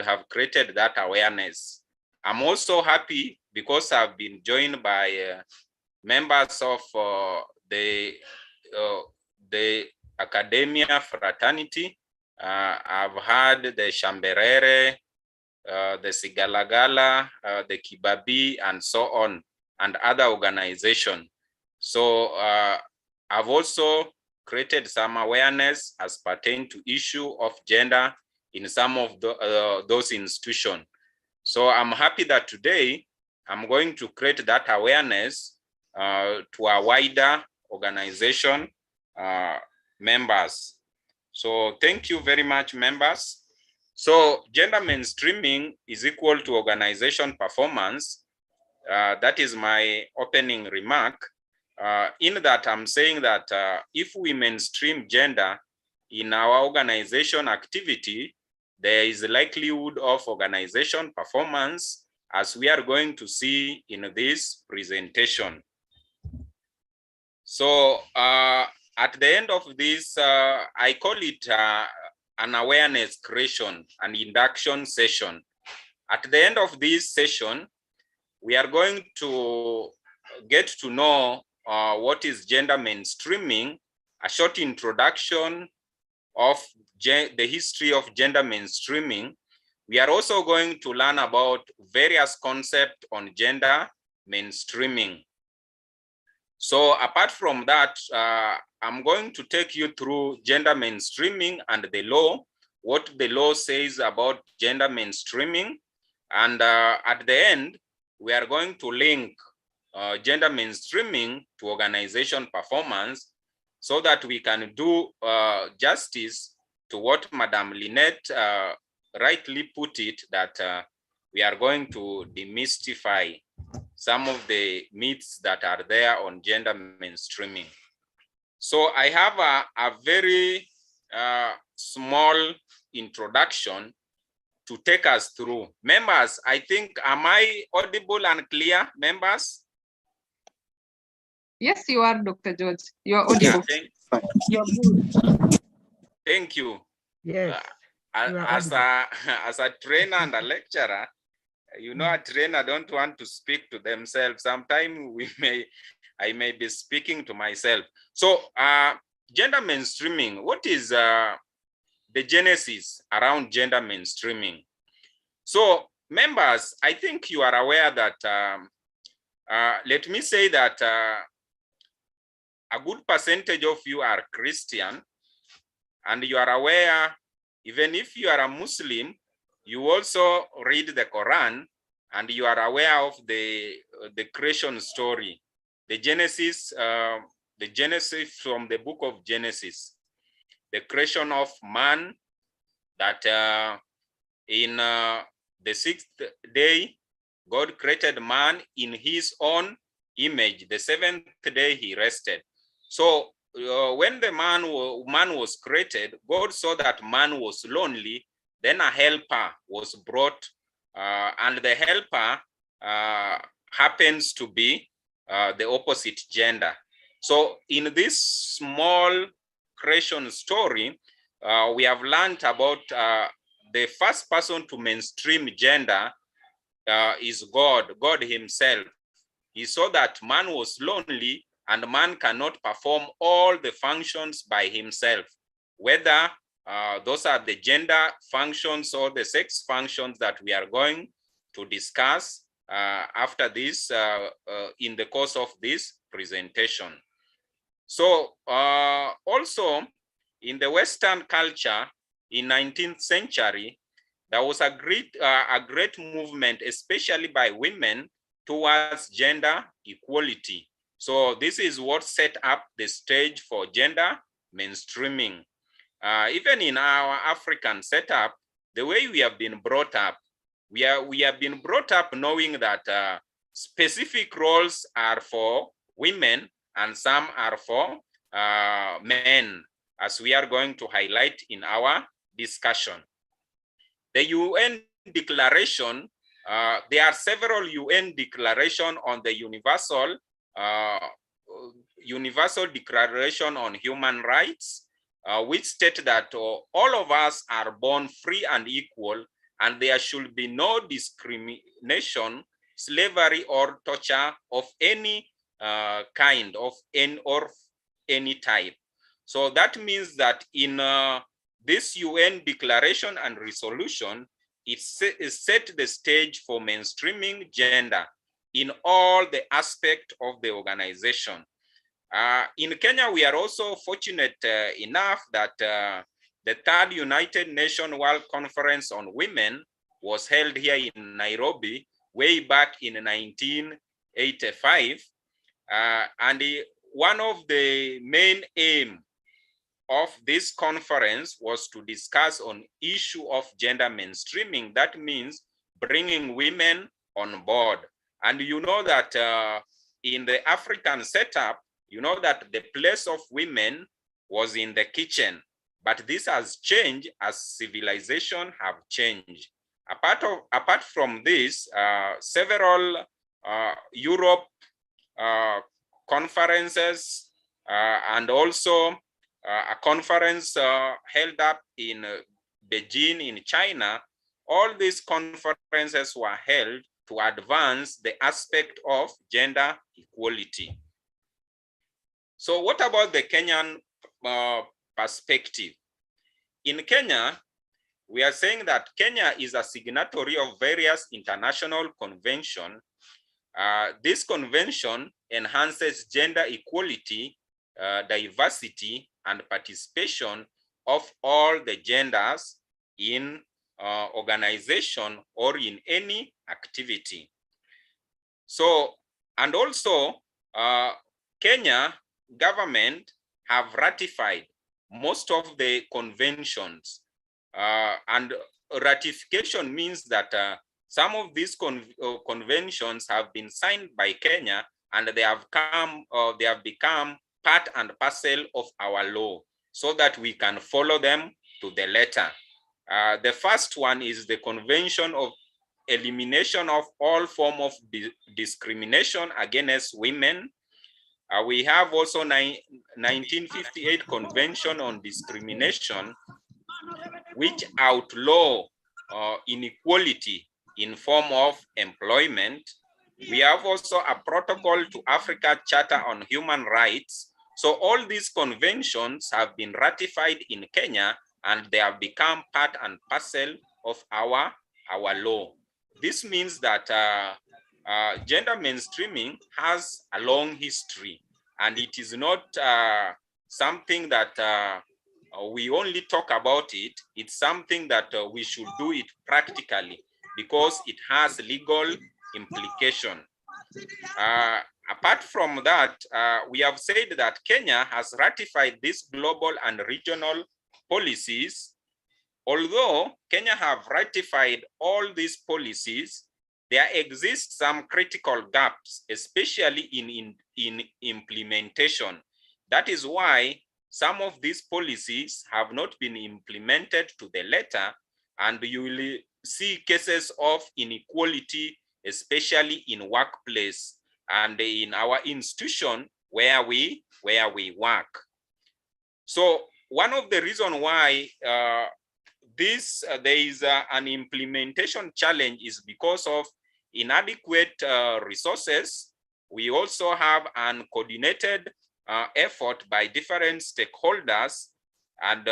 have created that awareness. I'm also happy because I've been joined by members of the academia fraternity. I've had the Shamberere, the Sigalagala, the Kibabi, and so on, and other organizations. So I've also created some awareness as pertain to issue of gender in some of those institutions. So I'm happy that today I'm going to create that awareness to a wider organization members. So thank you very much, members. So gender mainstreaming is equal to organization performance. That is my opening remark. In that I'm saying that if we mainstream gender in our organization activity, there is a likelihood of organization performance, as we are going to see in this presentation. So at the end of this, I call it an awareness creation, an induction session. At the end of this session, we are going to get to know what is gender mainstreaming, a short introduction of the history of gender mainstreaming. We are also going to learn about various concepts on gender mainstreaming. So apart from that, I'm going to take you through gender mainstreaming and the law, what the law says about gender mainstreaming. And at the end, we are going to link gender mainstreaming to organization performance so that we can do justice to what Madam Lynette rightly put it, that we are going to demystify some of the myths that are there on gender mainstreaming. So I have a very small introduction to take us through. Members, I think, am I audible and clear, members? Yes, you are, Dr. George. You are audible. Yeah, You're good. Thank you. Yes. As a trainer and a lecturer, you know, a trainer don't want to speak to themselves. Sometimes I may be speaking to myself. So gender mainstreaming, what is the genesis around gender mainstreaming? So members, I think you are aware that, let me say that a good percentage of you are Christian, and you are aware, even if you are a Muslim, you also read the Quran, and you are aware of the creation story, the Genesis from the book of Genesis, the creation of man, that in the sixth day, God created man in his own image. The seventh day he rested. So when the man was created, God saw that man was lonely. Then a helper was brought, and the helper happens to be the opposite gender. So in this small creation story, we have learned about the first person to mainstream gender is God himself. He saw that man was lonely and man cannot perform all the functions by himself, whether those are the gender functions or the sex functions that we are going to discuss after this in the course of this presentation. So also in the Western culture in 19th century, there was a great movement, especially by women, towards gender equality. So this is what set up the stage for gender mainstreaming. Even in our African setup, the way we have been brought up, we have been brought up knowing that specific roles are for women and some are for men, as we are going to highlight in our discussion. The UN declaration, there are several UN declarations on the Universal Declaration on Human Rights, which state that all of us are born free and equal and there should be no discrimination, slavery, or torture of any kind, of any type. So that means that in this UN declaration and resolution, it set the stage for mainstreaming gender in all the aspects of the organization. In Kenya, we are also fortunate enough that the third United Nations World Conference on Women was held here in Nairobi way back in 1985. And one of the main aims of this conference was to discuss on issue of gender mainstreaming. That means bringing women on board. And you know that in the African setup, you know that the place of women was in the kitchen, but this has changed as civilization have changed. Apart from this, several Europe conferences and also a conference held up in Beijing in China, all these conferences were held to advance the aspect of gender equality. So what about the Kenyan perspective? In Kenya, we are saying that Kenya is a signatory of various international conventions. This convention enhances gender equality, diversity, and participation of all the genders in organization or in any activity. So, and also Kenya government have ratified most of the conventions, and ratification means that some of these conventions have been signed by Kenya, and they have become part and parcel of our law, so that we can follow them to the letter. The first one is the Convention of Elimination of all form of discrimination against women. We have also 1958 Convention on Discrimination, which outlaw inequality in form of employment. We have also a protocol to Africa Charter on Human Rights. So all these conventions have been ratified in Kenya, and they have become part and parcel of our law. This means that gender mainstreaming has a long history, and it is not something that we only talk about it. It's something that we should do it practically, because it has legal implication. Apart from that, we have said that Kenya has ratified these global and regional policies. Although Kenya have ratified all these policies, there exist some critical gaps, especially in implementation. That is why some of these policies have not been implemented to the letter, and you will see cases of inequality, especially in workplace and in our institution where we work. So one of the reasons why there is an implementation challenge is because of inadequate resources. We also have an coordinated effort by different stakeholders, and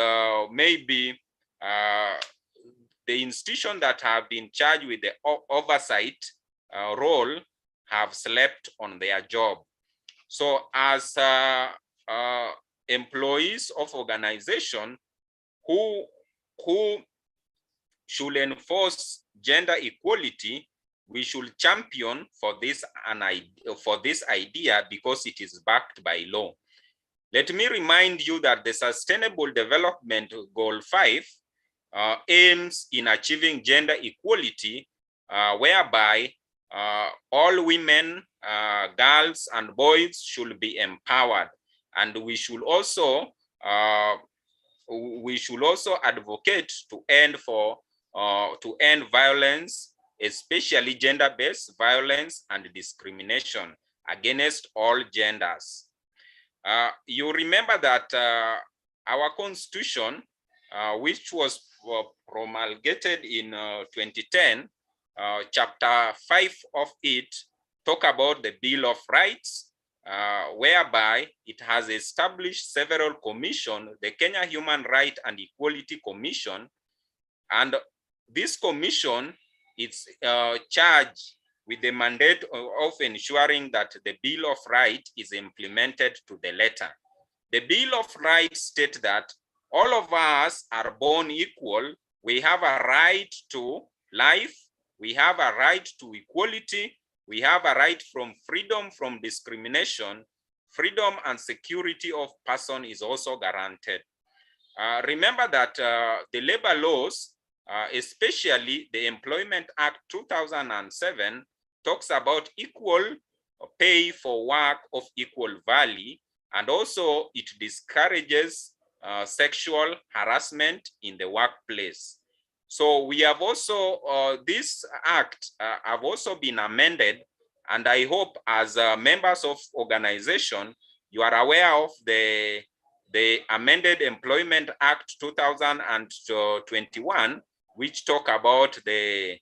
maybe the institutions that have been charged with the oversight role have slept on their job. So as employees of organization who should enforce gender equality, we should champion for this idea, because it is backed by law. Let me remind you that the Sustainable Development Goal 5 aims in achieving gender equality, whereby all women, girls, and boys should be empowered, and we should also advocate to end violence, especially gender-based violence and discrimination against all genders. You remember that our constitution, which was promulgated in 2010, chapter 5 of it talk about the Bill of Rights, whereby it has established several commissions, the Kenya Human Rights and Equality Commission, and this commission is charged with the mandate of ensuring that the Bill of Rights is implemented to the letter. The Bill of Rights states that all of us are born equal. We have a right to life. We have a right to equality. We have a right from freedom from discrimination. Freedom and security of person is also guaranteed. Remember that the labor laws, especially the Employment Act 2007, talks about equal pay for work of equal value, and also it discourages sexual harassment in the workplace. So we have also, this act have also been amended, and I hope as members of organization, you are aware of the Amended Employment Act 2021, which talk about the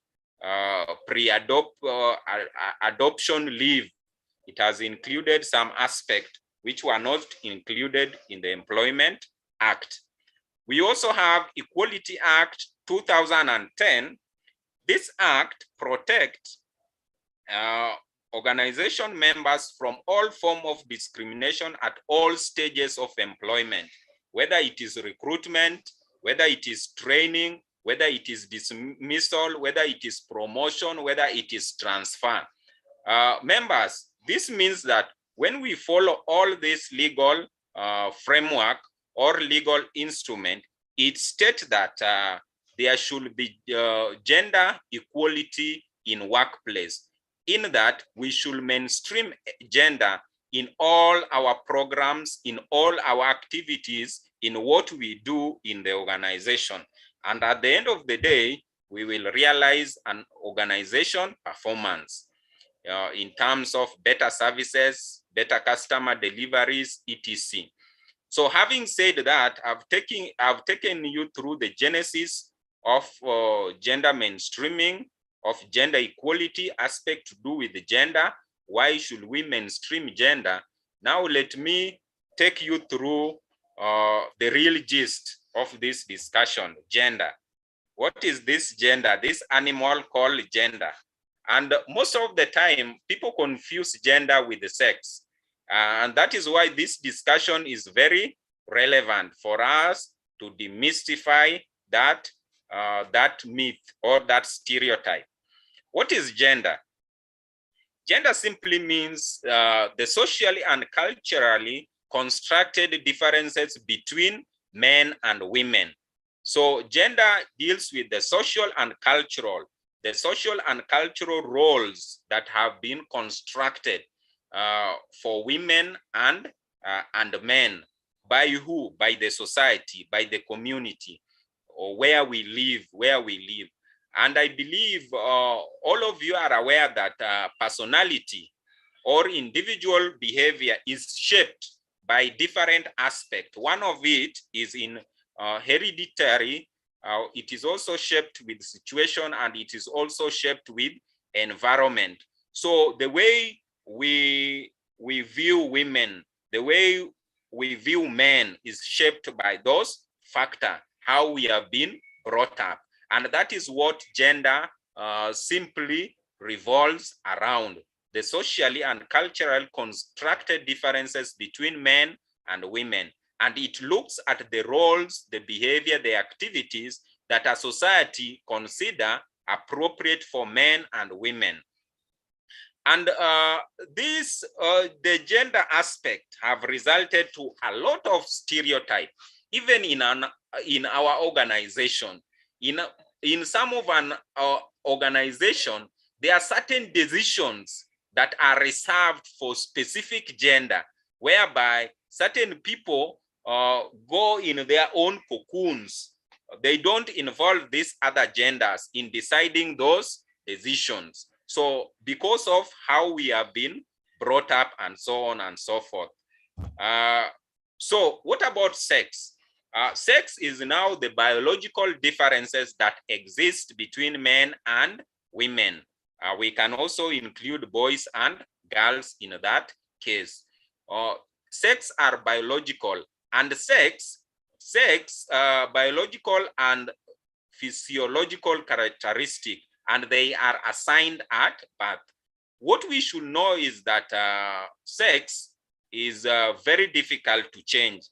adoption leave. It has included some aspects which were not included in the Employment Act. We also have Equality Act 2010. This act protects organization members from all forms of discrimination at all stages of employment, whether it is recruitment, whether it is training, whether it is dismissal, whether it is promotion, whether it is transfer. Members, this means that when we follow all this legal framework or legal instrument, it states that there should be gender equality in workplace, in that we should mainstream gender in all our programs, in all our activities, in what we do in the organization. And at the end of the day, we will realize an organization performance in terms of better services, better customer deliveries, etc. So having said that, I've taken you through the genesis of gender mainstreaming, of gender equality aspect to do with the gender. Why should we mainstream gender? Now let me take you through the real gist of this discussion, gender. What is this gender, this animal called gender? And most of the time, people confuse gender with the sex. And that is why this discussion is very relevant for us to demystify that, that myth or that stereotype. What is gender? Gender simply means the socially and culturally constructed differences between men and women. So gender deals with the social and cultural roles that have been constructed for women and men. By who? By the society, by the community, or where we live. And I believe all of you are aware that personality or individual behavior is shaped by different aspects. One of it is in hereditary. It is also shaped with situation, and it is also shaped with environment. So the way we view women, the way we view men is shaped by those factors, how we have been brought up. And that is what gender simply revolves around, the socially and cultural constructed differences between men and women. And it looks at the roles, the behavior, the activities that a society consider appropriate for men and women. And the gender aspect have resulted to a lot of stereotype, even in our organization. In some of an organization, there are certain decisions that are reserved for specific gender, whereby certain people go in their own cocoons. They don't involve these other genders in deciding those decisions. So because of how we have been brought up and so on and so forth. So what about sex? Sex is now the biological differences that exist between men and women. We can also include boys and girls in that case. Sex are biological, and sex, biological and physiological characteristic, and they are assigned at birth. What we should know is that sex is very difficult to change.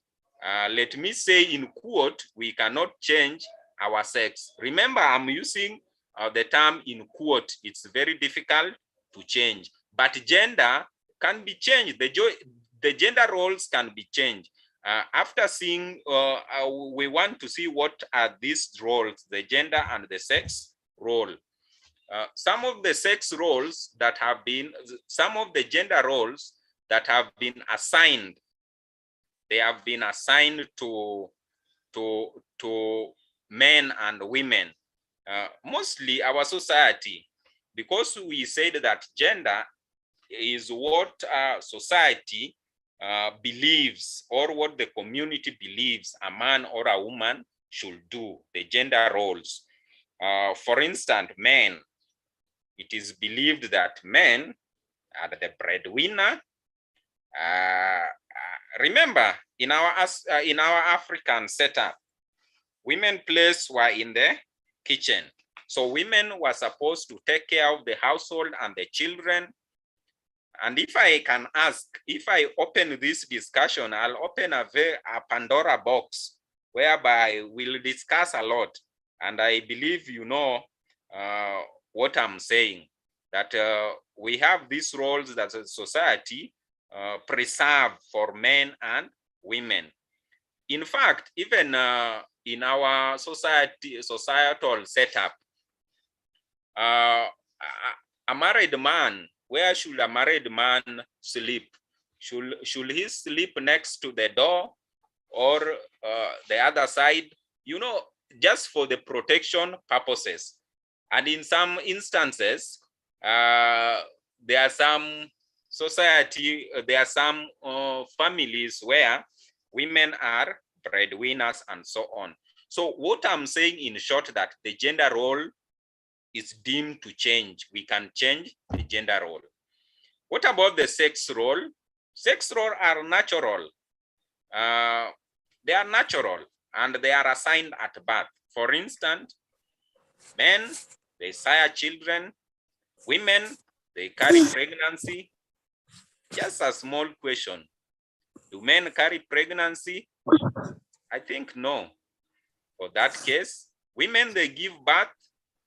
Let me say in quote, we cannot change our sex. Remember, I'm using the term in quote. It's very difficult to change, but gender can be changed. The gender roles can be changed. After seeing, we want to see what are these roles, the gender and the sex role. Some of the sex roles that have been, some of the gender roles that have been assigned, they have been assigned to men and women. Mostly our society, because we said that gender is what society believes, or what the community believes a man or a woman should do, the gender roles. For instance, men, it is believed that men are the breadwinner. Remember, in our African setup, women's place were in the kitchen. So women were supposed to take care of the household and the children. And if I can ask, if I open this discussion, I'll open a Pandora box whereby we'll discuss a lot. And I believe you know what I'm saying, that we have these roles that society preserve for men and women. In fact, even in our societal setup, a married man, where should a married man sleep? Should he sleep next to the door or the other side? You know, just for the protection purposes. And in some instances, there are some families where women are breadwinners and so on. So what I'm saying in short, that the gender role is deemed to change. We can change the gender role. What about the sex role? Sex roles are natural. They are natural and they are assigned at birth. For instance, men, they sire children. Women, they carry pregnancy. Just a small question. Do men carry pregnancy? I think no. For that case, women, they give birth.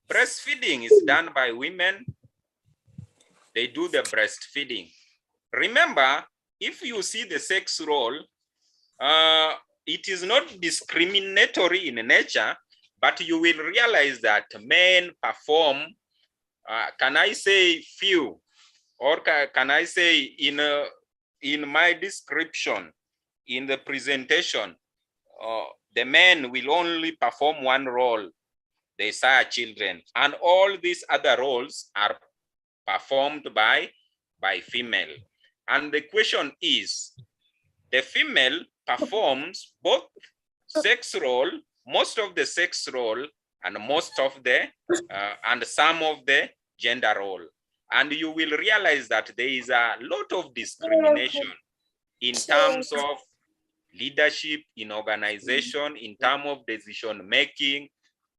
Breastfeeding is done by women. They do the breastfeeding. Remember, if you see the sex role, it is not discriminatory in nature, but you will realize that men perform, can I say few, or can I say in my description, in the presentation, the men will only perform one role. They sire children, and all these other roles are performed by female. And the question is, the female performs both sex role, most of the sex role, and most of the and some of the gender role. And you will realize that there is a lot of discrimination in terms of leadership, in organization, in terms of decision making.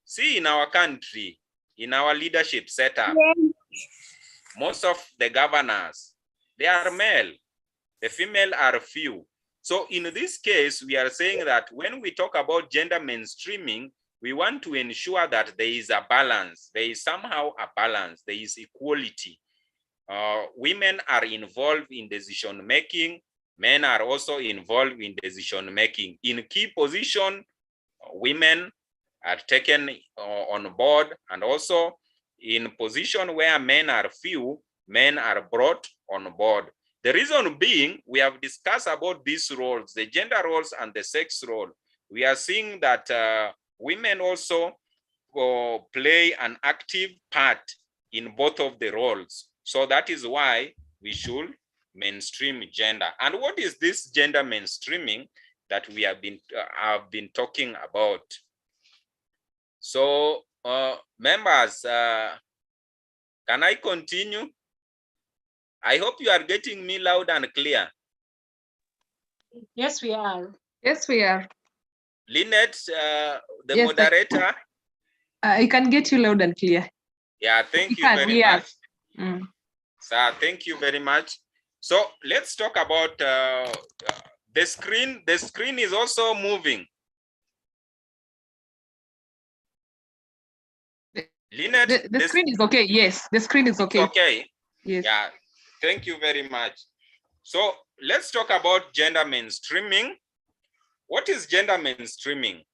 See, in our country, in our leadership setup, most of the governors, they are male. The female are few. So in this case, we are saying that when we talk about gender mainstreaming, we want to ensure that there is a balance. There is somehow a balance. There is equality. Women are involved in decision making. Men are also involved in decision making. In key position, women are taken on board, and also in position where men are few, men are brought on board. The reason being, we have discussed about these roles, the gender roles and the sex role. We are seeing that women also play an active part in both of the roles. So that is why we should mainstream gender. And what is this gender mainstreaming? that we have been talking about. So members, can I continue? I hope you are getting me loud and clear. Yes, we are. Yes, we are. Lynette, the Yes, moderator. I can get you loud and clear. Yeah, thank you very Yes. much. Mm. Sir, thank you very much. So let's talk about the screen. The screen is also moving. Lynette, The screen is okay. Yes, the screen is okay. Okay. Yes. Yeah, thank you very much. So let's talk about gender mainstreaming. What is gender mainstreaming?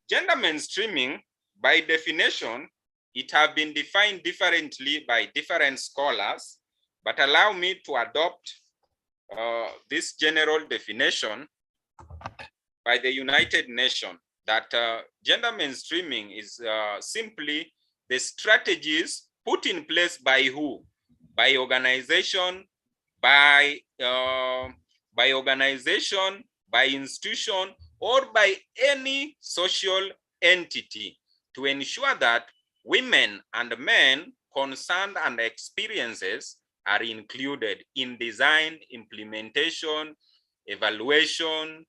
Gender mainstreaming, by definition, it has been defined differently by different scholars, but allow me to adopt this general definition by the United Nations, that gender mainstreaming is simply the strategies put in place by who? By organization, by institution, or by any social entity to ensure that women and men concerned and experiences are included in design, implementation, evaluation,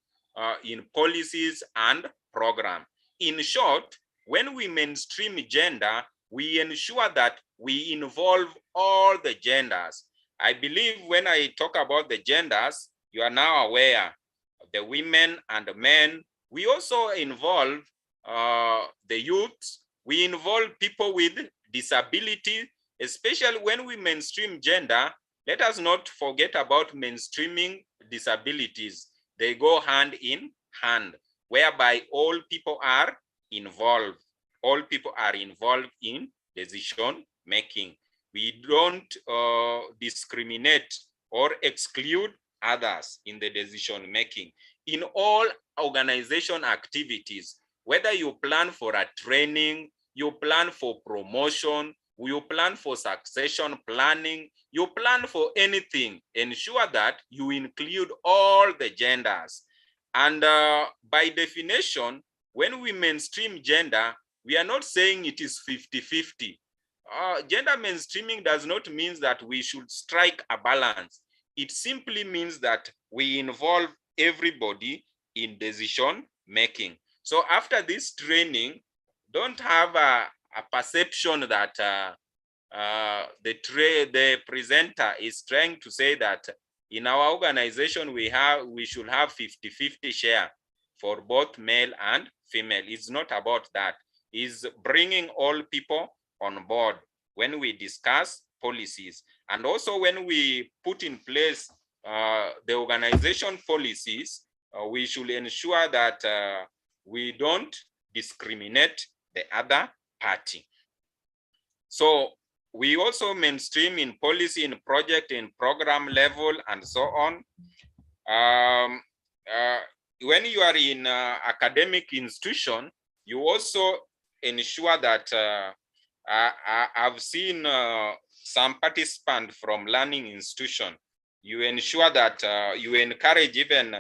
in policies and program. In short, when we mainstream gender, we ensure that we involve all the genders. I believe when I talk about the genders, you are now aware of the women and the men. We also involve the youth. We involve people with disability, especially when we mainstream gender. Let us not forget about mainstreaming disabilities. They go hand in hand, whereby all people are involved. All people are involved in decision making. We don't discriminate or exclude others in the decision making. In all organization activities, whether you plan for a training, you plan for promotion, you plan for succession planning, you plan for anything, ensure that you include all the genders. And by definition, when we mainstream gender, we are not saying it is 50-50. Gender mainstreaming does not mean that we should strike a balance. It simply means that we involve everybody in decision making. So after this training, don't have a perception that the presenter is trying to say that in our organization we should have 50-50 share for both male and female. It's not about that. It's bringing all people on board when we discuss policies, and also when we put in place the organization policies, we should ensure that we don't discriminate the other party. So we also mainstream in policy, in project, in program level, and so on. When you are in academic institution, you also ensure that I've seen some participants from learning institution. You ensure that you encourage even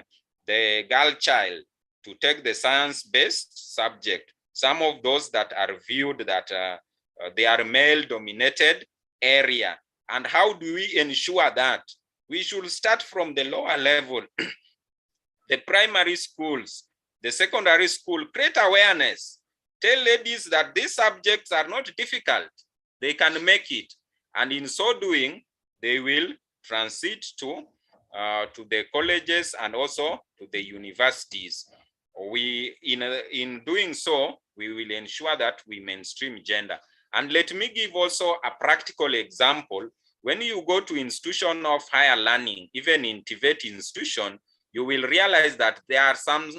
the girl child to take the science-based subject. Some of those that are viewed that they are male-dominated area. And how do we ensure that? We should start from the lower level. The primary schools, the secondary school, create awareness. Tell ladies that these subjects are not difficult. They can make it. And in so doing, they will transit to the colleges and also to the universities. In doing so, we will ensure that we mainstream gender. And let me give also a practical example. When you go to institution of higher learning, even in TVET institution, you will realize that there are some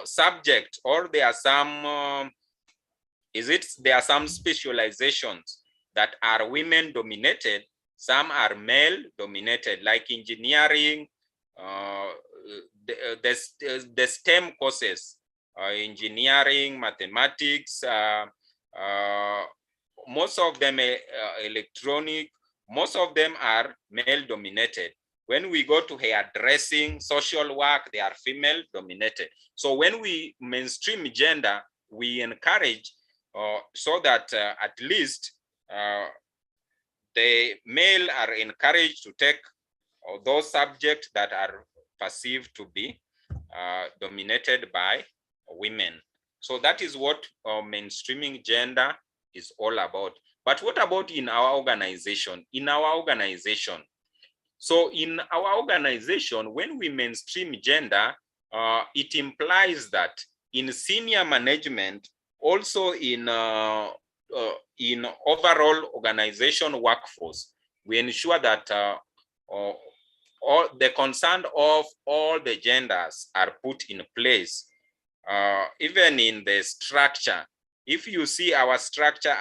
subjects, or there are some there are some specializations that are women dominated, some are male dominated, like engineering, the STEM courses, engineering, mathematics, most of them electronic, most of them are male dominated. When we go to hairdressing, social work, they are female dominated. So when we mainstream gender, we encourage so that at least the male are encouraged to take those subjects that are perceived to be dominated by women. So that is what mainstreaming gender is all about. But what about in our organization? In our organization, so in our organization, when we mainstream gender, it implies that in senior management, also in overall organization workforce, we ensure that all the concern of all the genders are put in place. Even in the structure, if you see our structure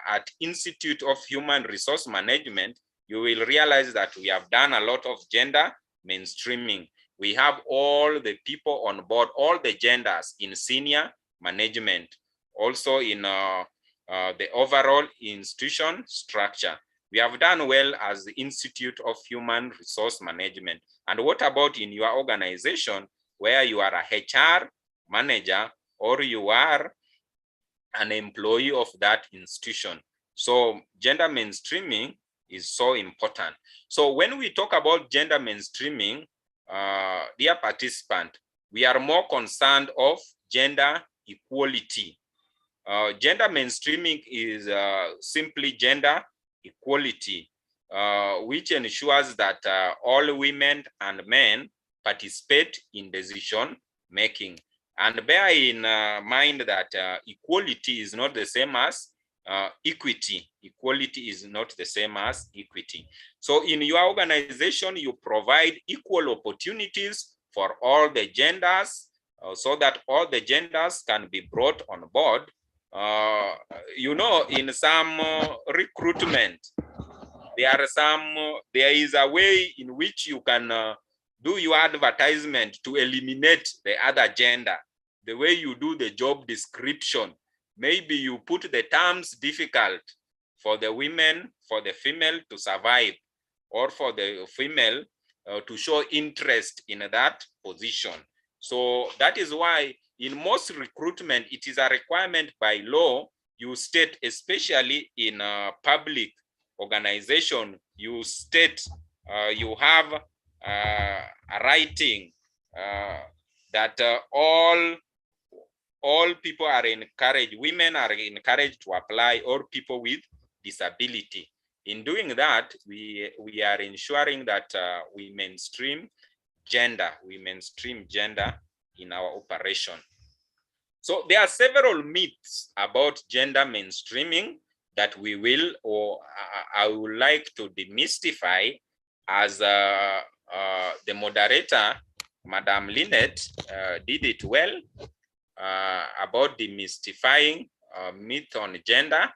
at Institute of Human Resource Management, you will realize that we have done a lot of gender mainstreaming. We have all the people on board, all the genders in senior management, also in the overall institution structure. We have done well as the Institute of Human Resource Management. And what about in your organization where you are a HR manager or you are an employee of that institution? So gender mainstreaming is so important. So when we talk about gender mainstreaming, dear participant, we are more concerned of gender equality. Gender mainstreaming is simply gender equality, which ensures that all women and men participate in decision making. And bear in mind that equality is not the same as equity. Equality is not the same as equity. So in your organization, you provide equal opportunities for all the genders so that all the genders can be brought on board. You know, in some recruitment, there is a way in which you can do your advertisement to eliminate the other gender. The way you do the job description, maybe you put the terms difficult for the women, for the female to survive, or for the female to show interest in that position. So that is why in most recruitment, it is a requirement by law. You state, especially in a public organization, you state, you have a writing that all people are encouraged, women are encouraged to apply, or people with disability. In doing that, we are ensuring that we mainstream gender in our operation. So there are several myths about gender mainstreaming that we will, or I would like to demystify as the moderator, Madam Lynette, did it well about demystifying myth on gender.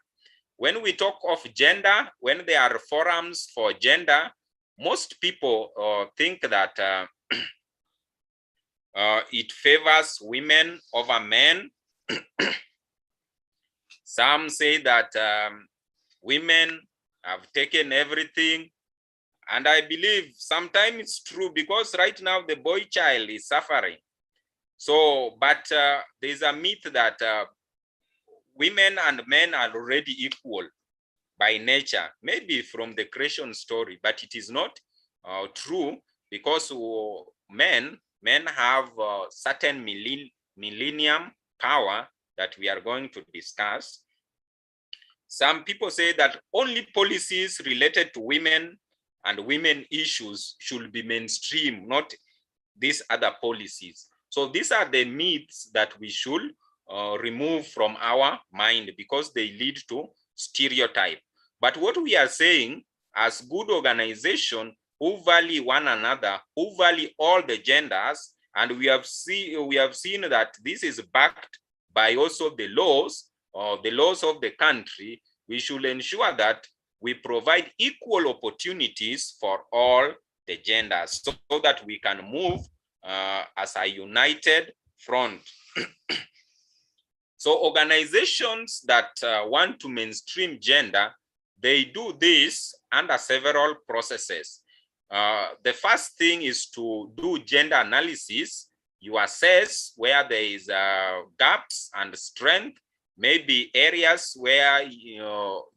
When we talk of gender, when there are forums for gender, most people think that it favors women over men. Some say that women have taken everything. And I believe sometimes it's true, because right now the boy child is suffering. So, but there's a myth that women and men are already equal by nature, maybe from the creation story, but it is not true, because men have certain millennium power that we are going to discuss. Some people say that only policies related to women and women issues should be mainstream, not these other policies. So these are the myths that we should remove from our mind, because they lead to stereotype. But what we are saying, as good organization who value one another, who value all the genders, and we have seen that this is backed by also the laws of the country, we should ensure that we provide equal opportunities for all the genders, so that we can move as a united front. So organizations that want to mainstream gender, they do this under several processes. The first thing is to do gender analysis. You assess where there is gaps and strength, maybe areas where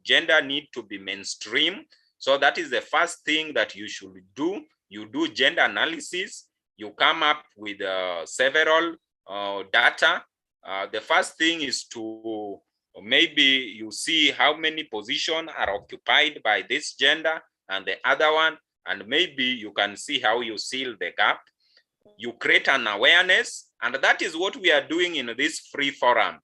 gender need to be mainstream. So that is the first thing that you should do. You do gender analysis. You come up with several data. The first thing is to maybe you see how many positions are occupied by this gender and the other one, and maybe you can see how you seal the gap. You create an awareness, and that is what we are doing in this free forum.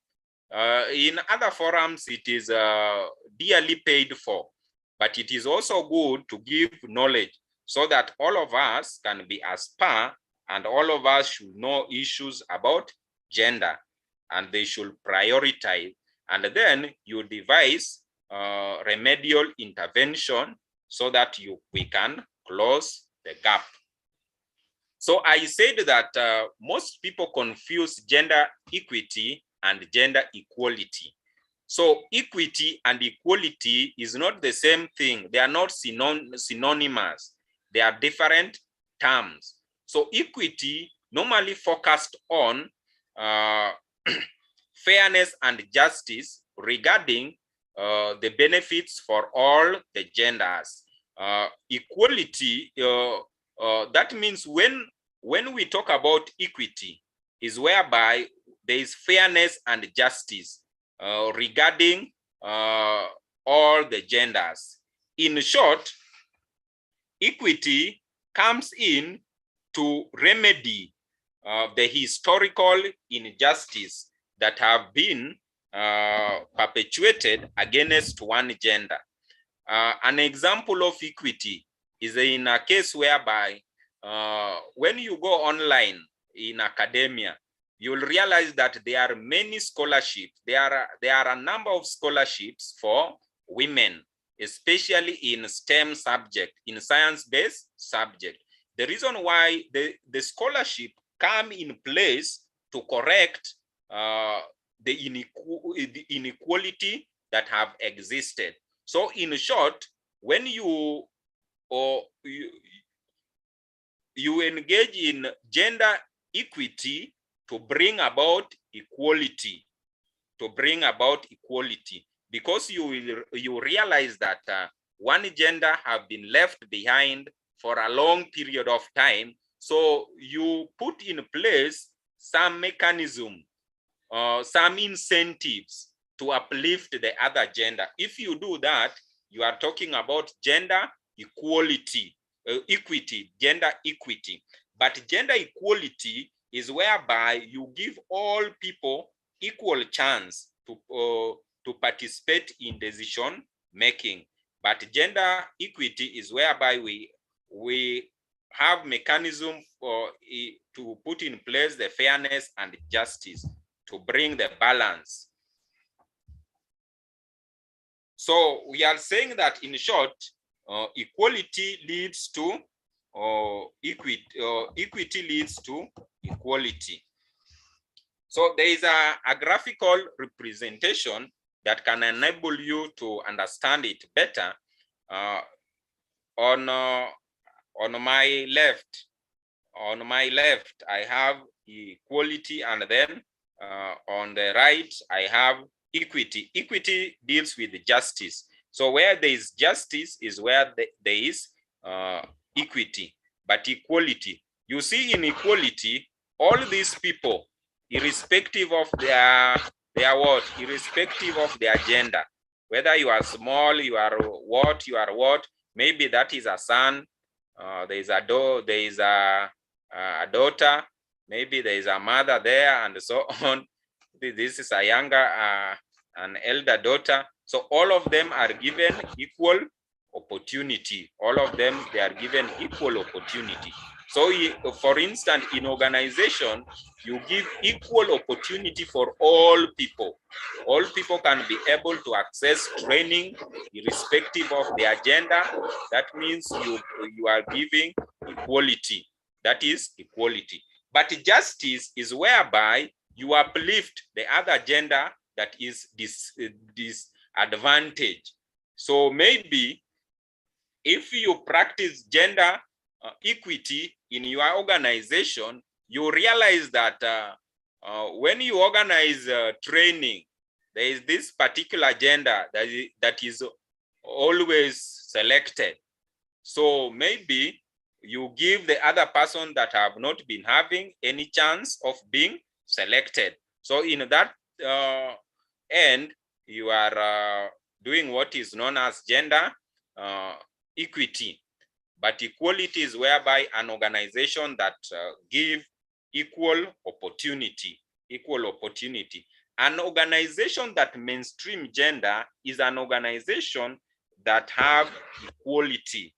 In other forums, it is dearly paid for, but it is also good to give knowledge so that all of us can be as per, and all of us should know issues about gender, and they should prioritize. And then you devise remedial intervention so that we can close the gap. So I said that most people confuse gender equity and gender equality. So equity and equality is not the same thing. They are not synonymous. They are different terms. So equity normally focused on fairness and justice regarding the benefits for all the genders. Equality, that means when we talk about equity, is whereby there is fairness and justice regarding all the genders. In short, equity comes in to remedy the historical injustice that have been perpetuated against one gender. An example of equity is in a case whereby when you go online in academia, you'll realize that there are many scholarships. There are a number of scholarships for women, especially in STEM subject, in science-based subject. The reason why the scholarship come in place to correct the inequality that have existed. So in short, when you engage in gender equity to bring about equality, because you realize that one gender have been left behind for a long period of time. So you put in place some mechanism, some incentives to uplift the other gender. If you do that, you are talking about gender equality, gender equity. But gender equality is whereby you give all people equal chance to participate in decision making. But gender equity is whereby we have mechanism to put in place the fairness and justice to bring the balance. So we are saying that in short, equality leads to equity leads to equality. So there is a graphical representation that can enable you to understand it better. On my left, I have equality, and then on the right, I have equity. Equity deals with justice. So where there is justice is where there is equity. But equality, you see, in equality, all these people, irrespective of their irrespective of their gender, whether you are small, you are what, maybe that is a son, there is a daughter, maybe there is a mother there, and so on. This is a younger, an elder daughter. So all of them are given equal opportunity. All of them, they are given equal opportunity. So for instance, in organization, you give equal opportunity for all people. All people can be able to access training irrespective of their gender. That means you are giving equality. That is equality. But justice is whereby you uplift the other gender that is disadvantaged. So maybe if you practice gender equity in your organization, you realize that when you organize training, there is this particular gender that is always selected. So maybe you give the other person that have not been having any chance of being selected. So in that end, you are doing what is known as gender equity. But equality is whereby an organization that give equal opportunity. An organization that mainstream gender is an organization that have equality,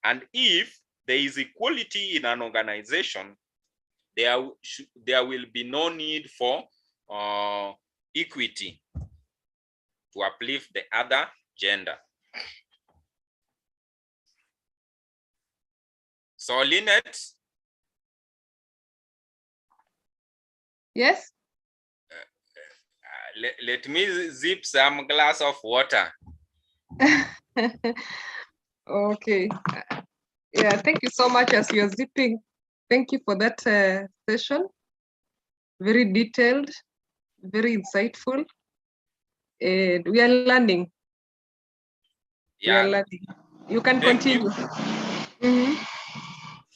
And if there is equality in an organization, there will be no need for equity to uplift the other gender. So, Lynette? Yes? Let me zip some glass of water. Okay. Yeah, thank you so much as you're zipping. Thank you for that session. Very detailed, very insightful. And we are learning. Yeah. We are learning. You can continue.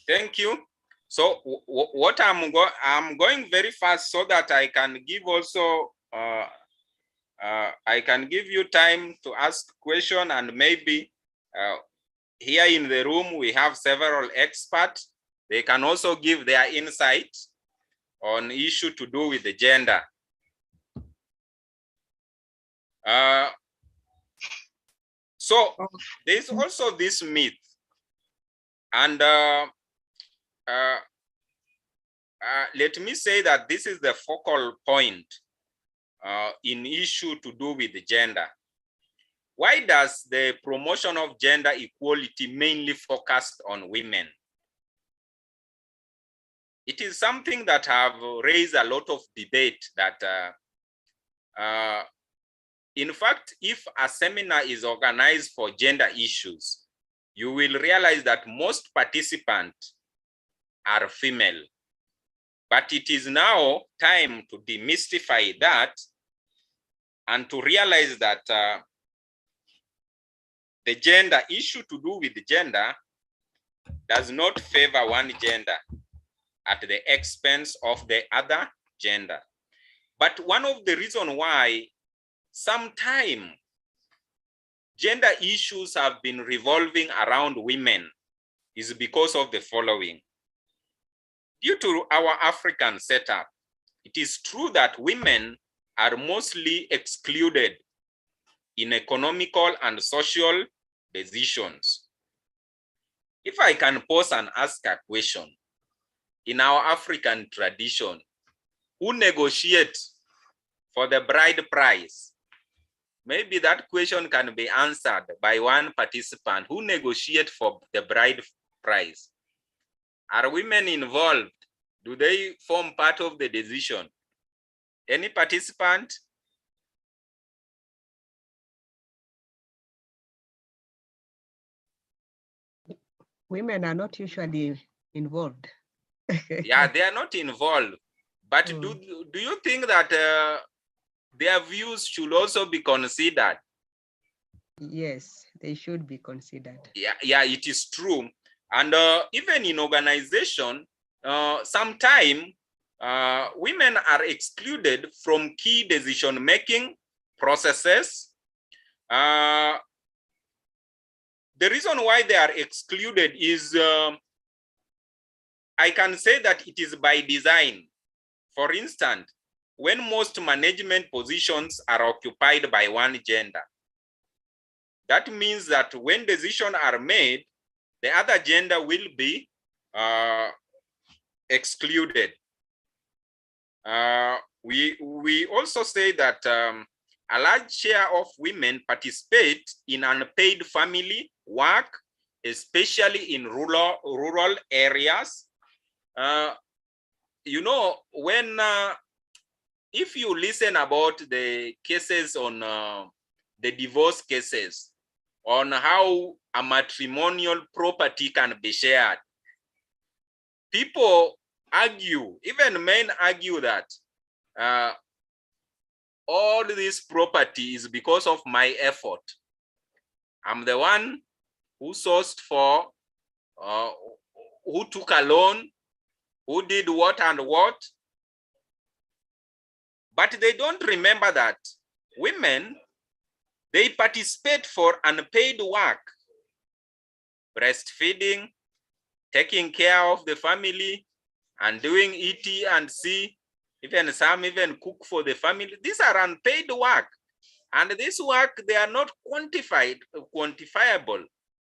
Thank you. So what I'm going very fast so that I can give also I can give you time to ask question, and maybe here in the room we have several experts. They can also give their insight on issue to do with the gender. So there's also this myth, and let me say that this is the focal point in issue to do with the gender. Why does the promotion of gender equality mainly focus on women? It is something that have raised a lot of debate that in fact, if a seminar is organized for gender issues, you will realize that most participants are female. But it is now time to demystify that and to realize that the gender issue to do with gender does not favor one gender at the expense of the other gender. But one of the reasons why sometimes gender issues have been revolving around women is because of the following. Due to our African setup, it is true that women are mostly excluded in economical and social decisions. If I can pause and ask a question, in our African tradition, who negotiates for the bride price? Maybe that question can be answered by one participant. Who negotiates for the bride price? Are women involved? Do they form part of the decision? Any participant? Women are not usually involved. Yeah, they are not involved. But do you think that their views should also be considered? Yes, they should be considered. Yeah, it is true. And even in organization, sometimes women are excluded from key decision-making processes. The reason why they are excluded is, I can say that it is by design. For instance, when most management positions are occupied by one gender, that means that when decisions are made, the other gender will be excluded. We also say that a large share of women participate in unpaid family work, especially in rural areas. You know, when if you listen about the cases on the divorce cases on how a matrimonial property can be shared. People argue, even men argue that all this property is because of my effort. I'm the one who sourced for, who took a loan, who did what and what. But they don't remember that women, they participate for unpaid work, breastfeeding, taking care of the family, and doing ET and C, even some even cook for the family. These are unpaid work. And this work, they are not quantifiable.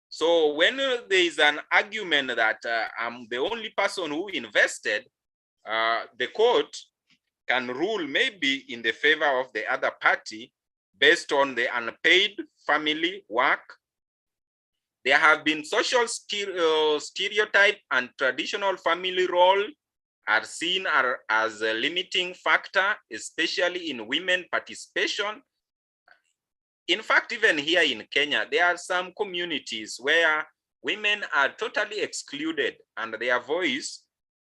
So when there is an argument that I'm the only person who invested, the court can rule maybe in the favor of the other party based on the unpaid family work. There have been social stereotype and traditional family role are seen as a limiting factor, especially in women participation. In fact, even here in Kenya, there are some communities where women are totally excluded and their voice,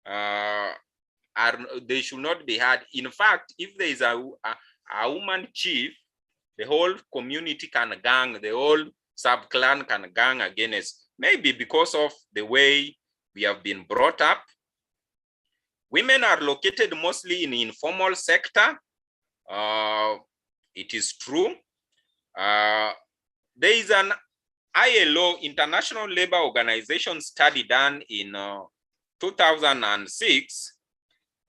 they should not be heard. In fact, if there is a woman chief, the whole community can gang, the whole sub-clan can gang against, maybe because of the way we have been brought up. Women are located mostly in the informal sector. It is true. There is an ILO, International Labour Organization study done in 2006,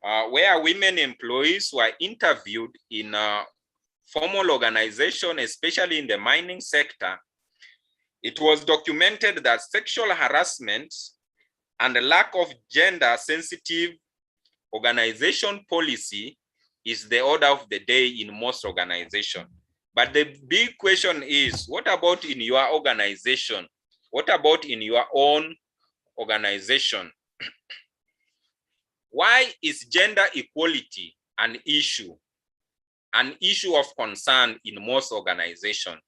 where women employees were interviewed in formal organization, especially in the mining sector. It was documented that sexual harassment and the lack of gender-sensitive organization policy is the order of the day in most organizations. But the big question is, what about in your organization? What about in your own organization? Why is gender equality an issue of concern in most organizations?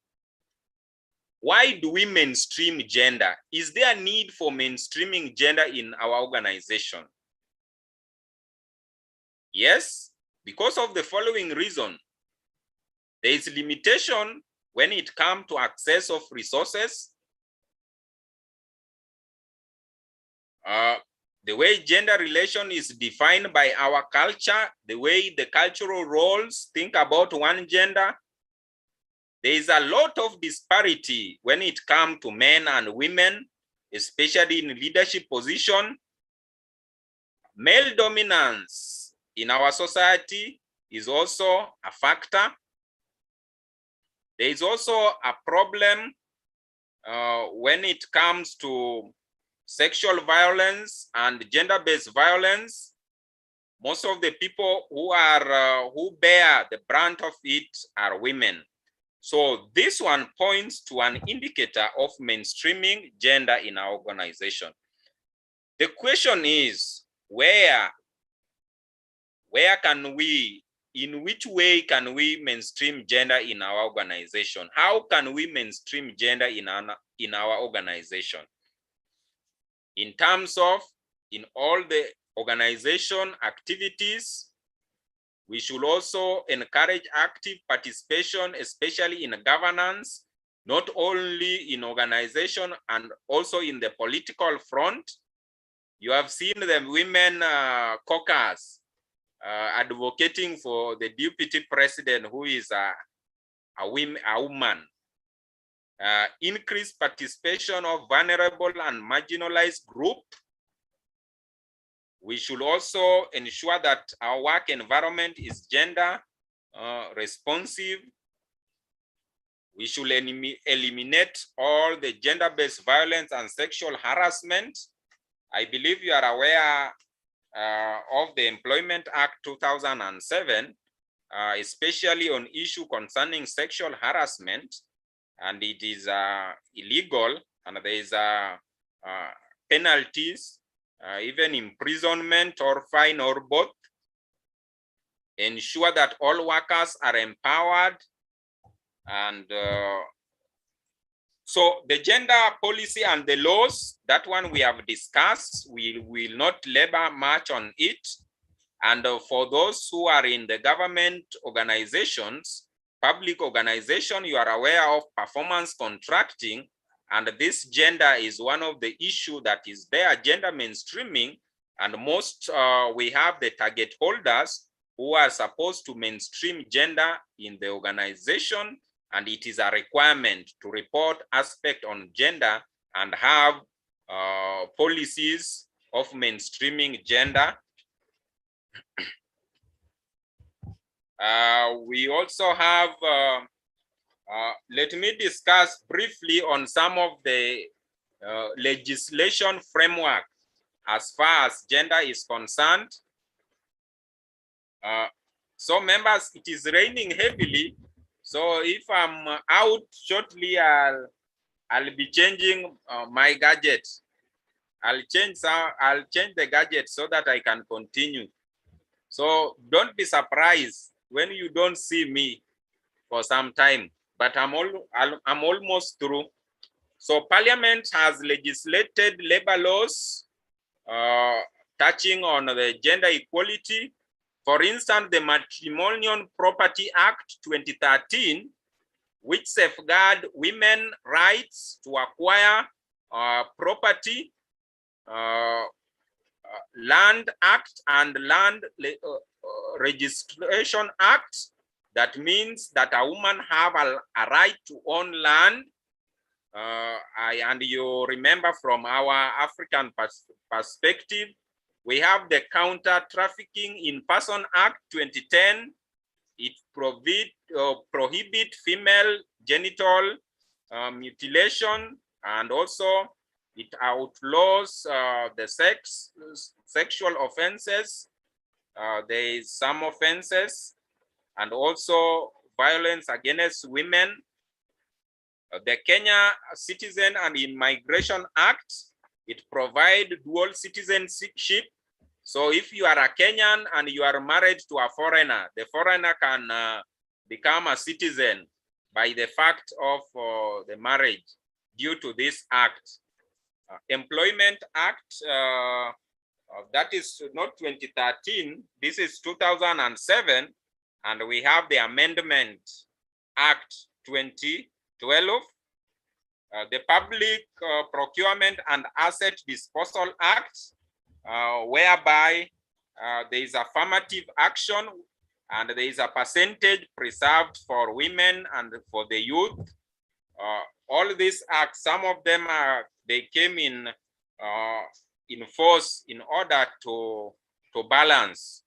Why do we mainstream gender? Is there a need for mainstreaming gender in our organization? Yes, because of the following reason. There is limitation when it comes to access of resources. The way gender relation is defined by our culture, the way the cultural roles think about one gender, there is a lot of disparity when it comes to men and women, especially in leadership position. Male dominance in our society is also a factor. There is also a problem when it comes to sexual violence and gender-based violence. Most of the people who bear the brunt of it are women. So this one points to an indicator of mainstreaming gender in our organization. The question is, in which way can we mainstream gender in our organization? How can we mainstream gender in our organization? In terms of, in all the organization activities, we should also encourage active participation, especially in governance, not only in organization and also in the political front. You have seen the women caucus advocating for the deputy president who is a woman. Increased participation of vulnerable and marginalized group. We should also ensure that our work environment is gender responsive. We should eliminate all the gender-based violence and sexual harassment. I believe you are aware of the Employment Act 2007, especially on issue concerning sexual harassment, and it is illegal, and there is penalties, even imprisonment or fine or both. Ensure that all workers are empowered and So the gender policy and the laws, that one we have discussed. We will not labor much on it. And for those who are in the government organizations, public organization, you are aware of performance contracting. And this gender is one of the issues that is there, gender mainstreaming. And most, we have the target holders who are supposed to mainstream gender in the organization. And it is a requirement to report aspect on gender and have policies of mainstreaming gender. We also have, let me discuss briefly on some of the legislation framework as far as gender is concerned. So members, it is raining heavily. So if I'm out shortly, I'll be changing my gadget. I'll change the gadget so that I can continue. So don't be surprised when you don't see me for some time, but I'm almost through. So Parliament has legislated labor laws touching on the gender equality. For instance, the Matrimonial Property Act 2013, which safeguard women's rights to acquire property, Land Act and Land Registration Act. That means that a woman have a right to own land. And you remember from our African perspective, we have the Counter Trafficking in Person Act 2010. It prohibit female genital mutilation, and also it outlaws the sexual offenses. There is some offenses, and also violence against women. The Kenya Citizen and Immigration Act, it provides dual citizenship. So if you are a Kenyan and you are married to a foreigner, the foreigner can become a citizen by the fact of the marriage due to this act. Employment Act, that is not 2013, this is 2007, and we have the Amendment Act 2012, the Public Procurement and Asset Disposal Act, whereby there is affirmative action and there is a percentage preserved for women and for the youth. All these acts, some of them they came in force in order to balance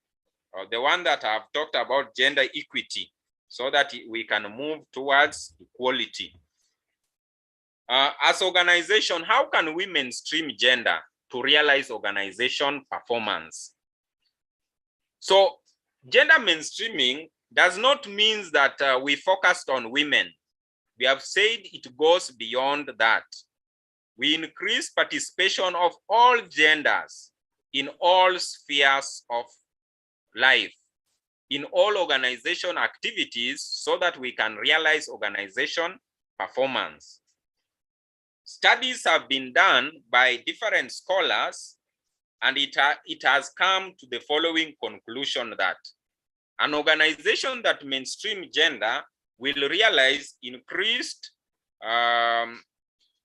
the one that I've talked about, gender equity, so that we can move towards equality. As organization, how can we mainstream gender to realize organization performance? So gender mainstreaming does not mean that we focused on women. We have said it goes beyond that. We increase participation of all genders in all spheres of life, in all organization activities, so that we can realize organization performance. Studies have been done by different scholars, and it has come to the following conclusion that an organization that mainstream gender will realize increased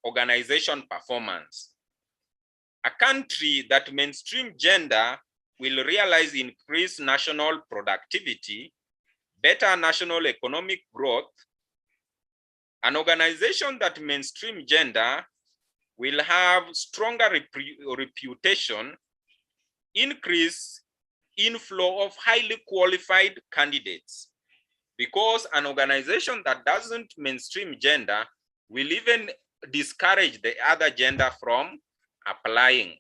organization performance. A country that mainstream gender will realize increased national productivity, better national economic growth. An organization that mainstream gender will have stronger reputation, increase inflow of highly qualified candidates, because an organization that doesn't mainstream gender will even discourage the other gender from applying.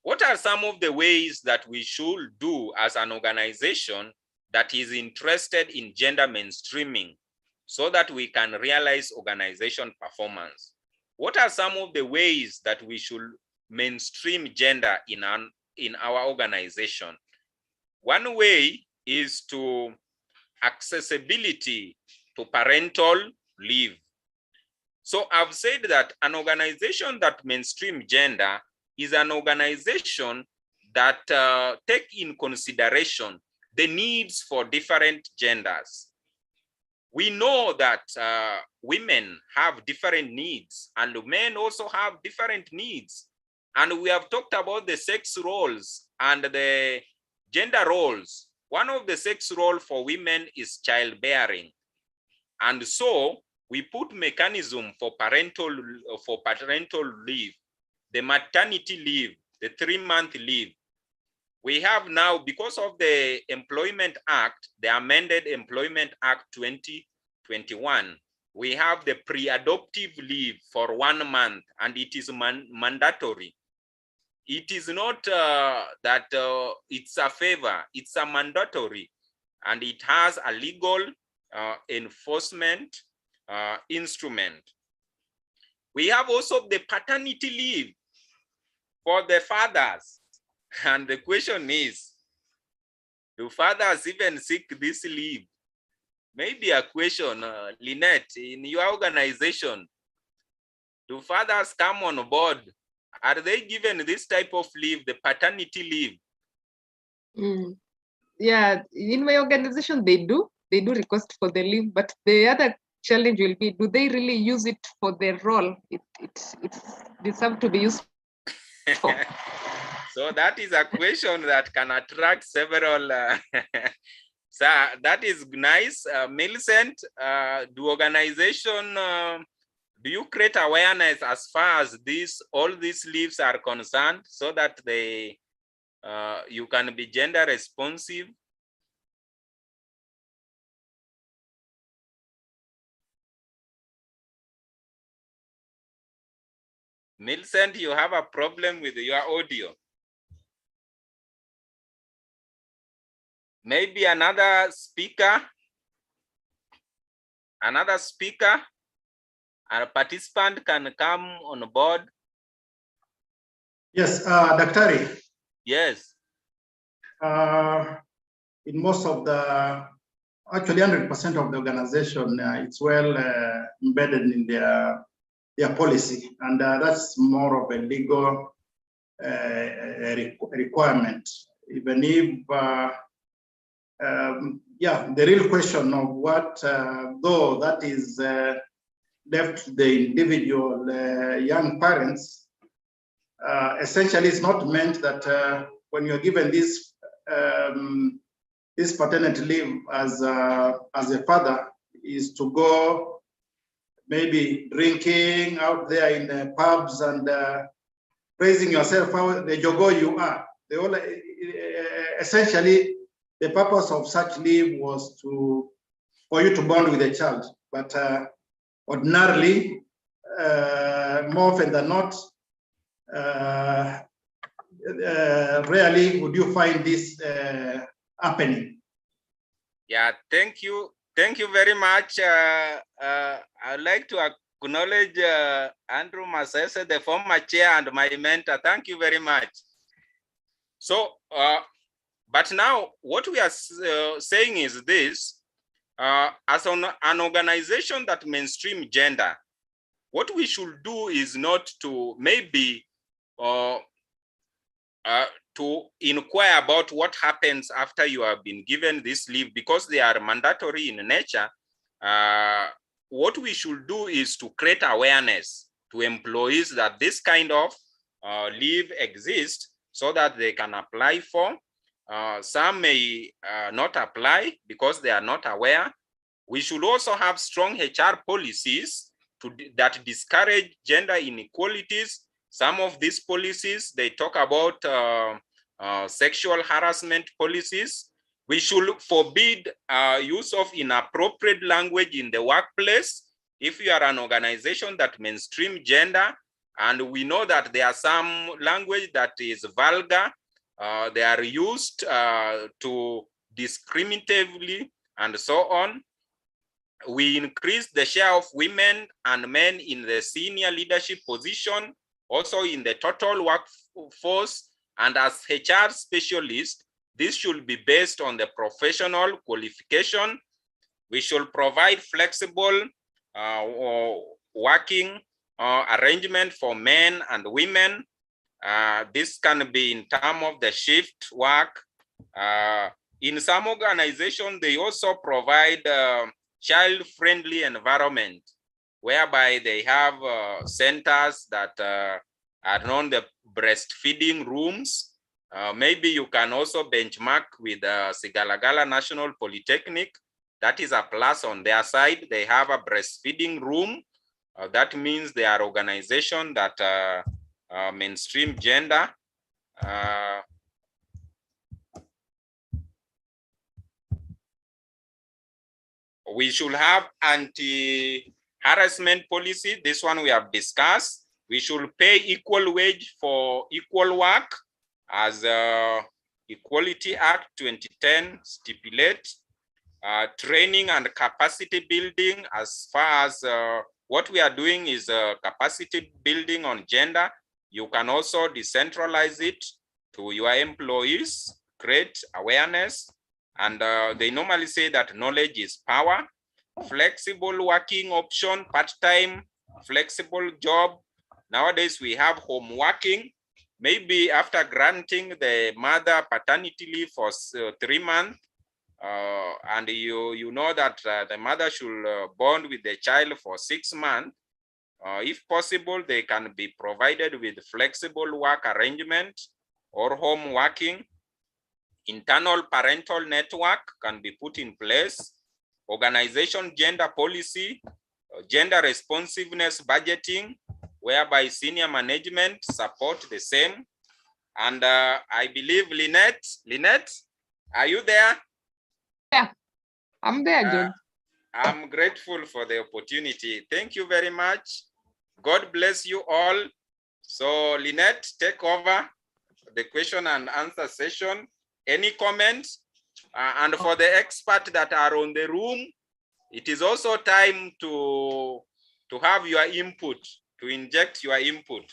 What are some of the ways that we should do as an organization that is interested in gender mainstreaming so that we can realize organization performance? What are some of the ways that we should mainstream gender in our organization? One way is to accessibility to parental leave. So I've said that an organization that mainstream gender is an organization that take in consideration the needs for different genders. We know that women have different needs and men also have different needs. And we have talked about the sex roles and the gender roles. One of the sex roles for women is childbearing. And so we put mechanism for parental leave, the maternity leave, the 3-month leave. We have now, because of the Employment Act, the Amended Employment Act 2021, we have the pre-adoptive leave for 1 month, and it is mandatory. It is not that it's a favor, it's a mandatory, and it has a legal enforcement instrument. We have also the paternity leave for the fathers. And the question is, do fathers even seek this leave? Maybe a question, Lynette, in your organization, do fathers come on board? Are they given this type of leave, the paternity leave? Yeah, in my organization, they do request for the leave, but the other challenge will be, do they really use it for their role? It's deserved to be used for. So that is a question that can attract several. So that is nice. Millicent, do organization, do you create awareness as far as all these leaves are concerned, so that they you can be gender responsive? Millicent, you have a problem with your audio. Maybe another speaker, a participant can come on board. Yes, Daktari. Yes. In most of the, actually 100% of the organization, it's well embedded in their policy, and that's more of a legal requirement. Even if, yeah, the real question of what, though that is left to the individual young parents, essentially it's not meant that when you're given this paternity leave as a father is to go maybe drinking out there in the pubs and praising yourself how the jogo you are. They all, essentially, the purpose of such leave was for you to bond with a child. But ordinarily, more often than not, rarely would you find this happening. Yeah, thank you. Thank you very much. I'd like to acknowledge Andrew Masese, the former chair and my mentor. Thank you very much. So, but now what we are saying is this, as an organization that mainstream gender, what we should do is not to maybe to inquire about what happens after you have been given this leave, because they are mandatory in nature. What we should do is to create awareness to employees that this kind of leave exists, so that they can apply for. Some may not apply because they are not aware. We should also have strong HR policies that discourage gender inequalities. Some of these policies, they talk about sexual harassment policies. We should forbid use of inappropriate language in the workplace. If you are an organization that mainstream gender, and we know that there are some language that is vulgar, they are used to discriminatively and so on. We increase the share of women and men in the senior leadership position, also in the total workforce. And as HR specialist, this should be based on the professional qualification. We should provide flexible working arrangement for men and women. This can be in terms of the shift work. In some organizations, they also provide child-friendly environment, whereby they have centers that are known the breastfeeding rooms. Maybe you can also benchmark with Sigalagala National Polytechnic. That is a plus on their side. They have a breastfeeding room. That means they are organization that mainstream gender. We should have anti-harassment policy. This one we have discussed. We should pay equal wage for equal work, as Equality Act 2010 stipulate. Training and capacity building, as far as what we are doing is capacity building on gender. You can also decentralize it to your employees, create awareness. And they normally say that knowledge is power. Flexible working option, part-time, flexible job. Nowadays we have home working. Maybe after granting the mother paternity leave for 3 months, and you know that the mother should bond with the child for 6 months. If possible, they can be provided with flexible work arrangement or home working. Internal parental network can be put in place. Organization gender policy, gender responsiveness budgeting, whereby senior management support the same. And I believe Lynette, are you there? Yeah, I'm there, George. I'm grateful for the opportunity. Thank you very much. God bless you all. So Lynette, take over the question and answer session. Any comments? And for the experts that are on the room, it is also time to have your input, to inject your input.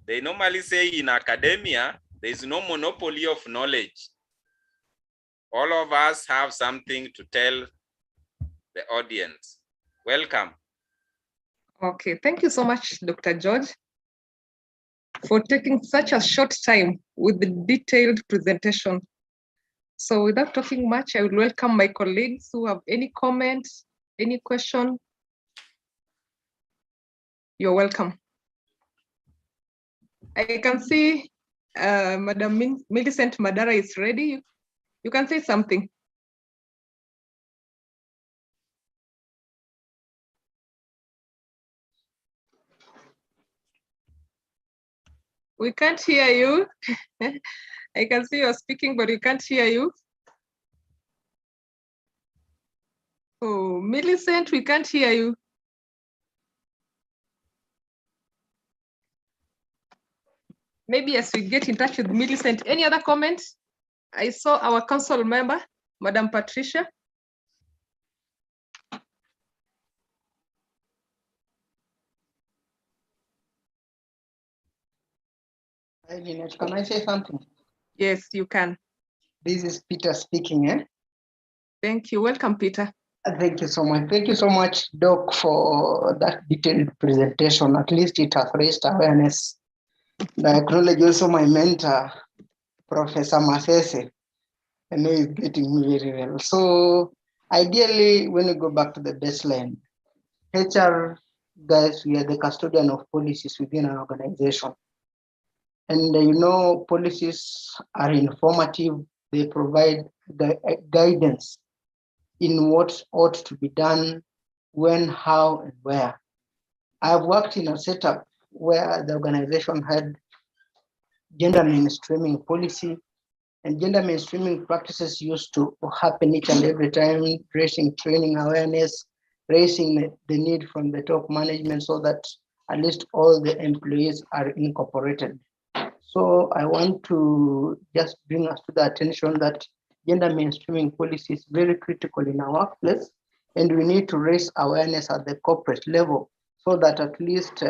They normally say in academia, there is no monopoly of knowledge. All of us have something to tell the audience. Welcome. Okay, thank you so much, Dr. George, for taking such a short time with the detailed presentation. So without talking much, I will welcome my colleagues who have any comments, any question. You're welcome. I can see Madam Millicent Madara is ready. You can say something. We can't hear you. I can see you're speaking, but we can't hear you. Oh, Millicent, we can't hear you. Maybe as we get in touch with Millicent, any other comments? I saw our council member, Madam Patricia. Hi, Lynette, can I say something? Yes, you can. This is Peter speaking. Thank you. Welcome, Peter. Thank you so much. Thank you so much, Doc, for that detailed presentation. At least it has raised awareness. I acknowledge also my mentor, Professor Masese. I know he's getting me very well. So ideally, when we go back to the baseline, HR guys, we are the custodian of policies within an organization. And you know, policies are informative. They provide guidance in what ought to be done, when, how, and where. I've worked in a setup where the organization had gender mainstreaming policy, and gender mainstreaming practices used to happen each and every time, raising training awareness, raising the need from the top management so that at least all the employees are incorporated. So I want to just bring us to the attention that gender mainstreaming policy is very critical in our workplace, and we need to raise awareness at the corporate level so that at least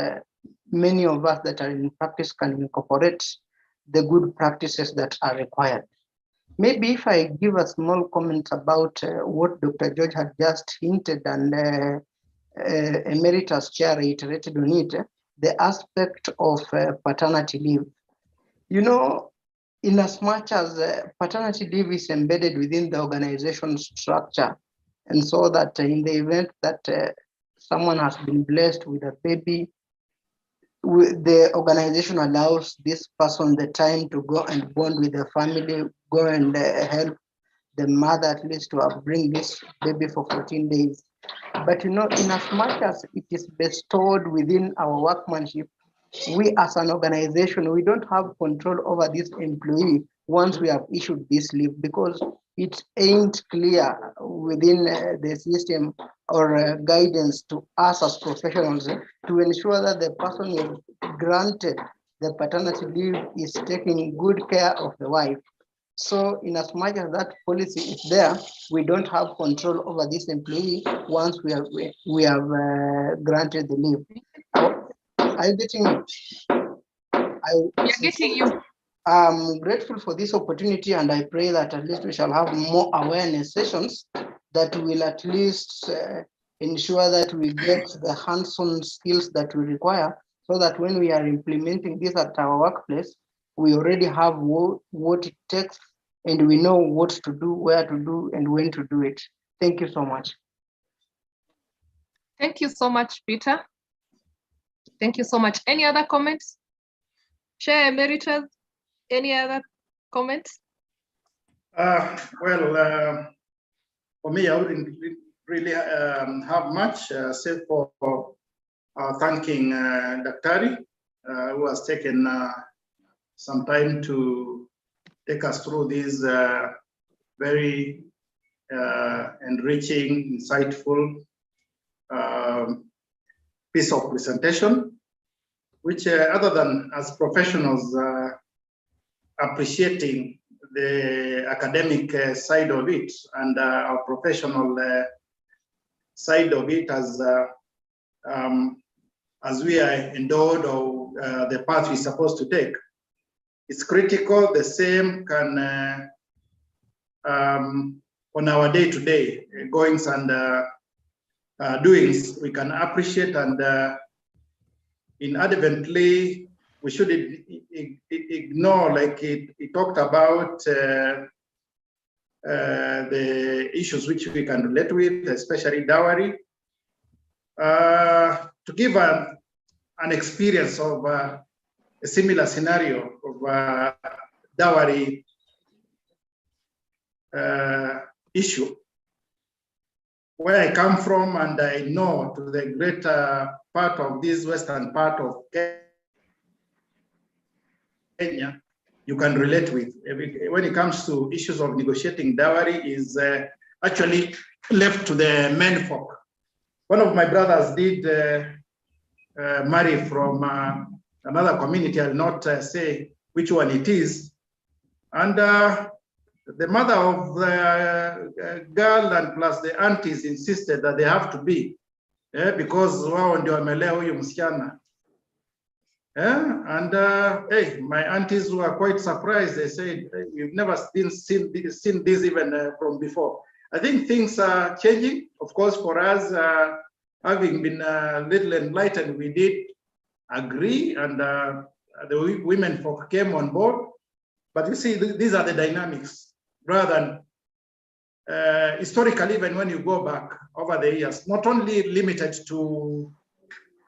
many of us that are in practice can incorporate the good practices that are required. Maybe if I give a small comment about what Dr. George had just hinted and Emeritus Chair reiterated on it, the aspect of paternity leave. You know, in as much as paternity leave is embedded within the organization structure, and so that in the event that someone has been blessed with a baby, the organization allows this person the time to go and bond with the family, go and help the mother at least to bring this baby for 14 days. But in as much as it is bestowed within our workmanship, we as an organization, we don't have control over this employee once we have issued this leave, because it ain't clear within the system or guidance to us as professionals to ensure that the person who is granted the paternity leave is taking good care of the wife. So in as much as that policy is there, we don't have control over this employee once we have granted the leave. Are you getting it? We're getting you. I'm grateful for this opportunity, and I pray that at least we shall have more awareness sessions that will at least ensure that we get the hands-on skills that we require, so that when we are implementing this at our workplace, we already have what it takes, and we know what to do, where to do, and when to do it. Thank you so much. Thank you so much, Peter. Thank you so much. Any other comments? Chair Emeritus, any other comments? Well, for me, I wouldn't really have much, except for thanking Daktari, who has taken some time to take us through this very enriching, insightful piece of presentation, which other than as professionals appreciating the academic side of it and our professional side of it as we are endowed or the path we're supposed to take. It's critical. The same can on our day-to-day goings and doings, we can appreciate, and inadvertently we should ignore, like it talked about the issues which we can relate with, especially dowry. To give an experience of a similar scenario of dowry issue, where I come from, and I know to the greater part of this western part of Kenya, you can relate with. When it comes to issues of negotiating dowry, is actually left to the men folk. One of my brothers did marry from another community. I'll not say which one it is. And the mother of the girl and plus the aunties insisted that they have to be, because wao ndio wamelea huyu msichana. And hey, my aunties were quite surprised. They said, we've never seen this even from before. I think things are changing. Of course, for us, having been a little enlightened, we did agree, and the women folk came on board. But you see, these are the dynamics. Rather than historically, even when you go back over the years, not only limited to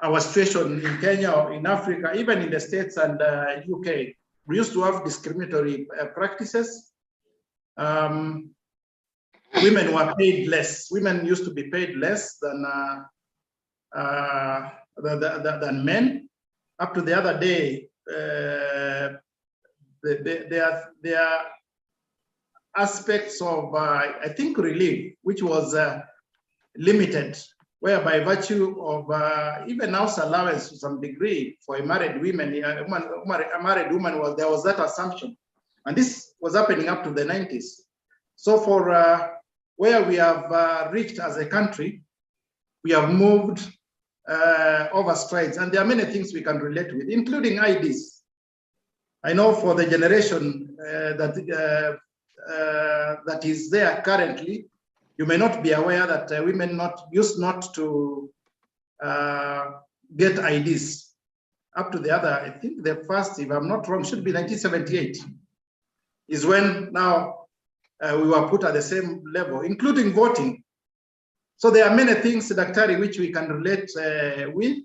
our situation in Kenya or in Africa, even in the States and UK, we used to have discriminatory practices. Women were paid less. Women used to be paid less than men. Up to the other day, there are aspects of, I think, relief, which was limited, where by virtue of even house allowance to some degree for a married woman, a married woman, there was that assumption. And this was happening up to the 90s. So for where we have reached as a country, we have moved over strides. And there are many things we can relate with, including IDs. I know for the generation that is there currently, you may not be aware that women used not to get IDs. Up to the other, I think the first, if I'm not wrong, should be 1978, is when now we were put at the same level, including voting. So there are many things, Daktari, which we can relate with.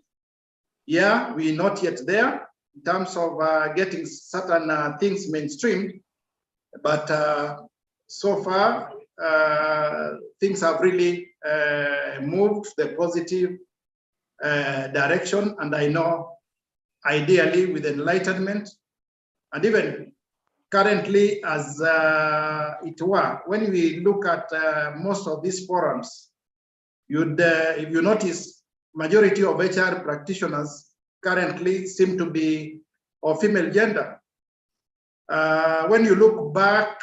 Yeah, we're not yet there in terms of getting certain things mainstreamed, but so far, things have really moved the positive direction. And I know, ideally, with enlightenment, and even currently, as it were, when we look at most of these forums, you'd, if you notice, majority of HR practitioners currently seem to be of female gender. When you look back,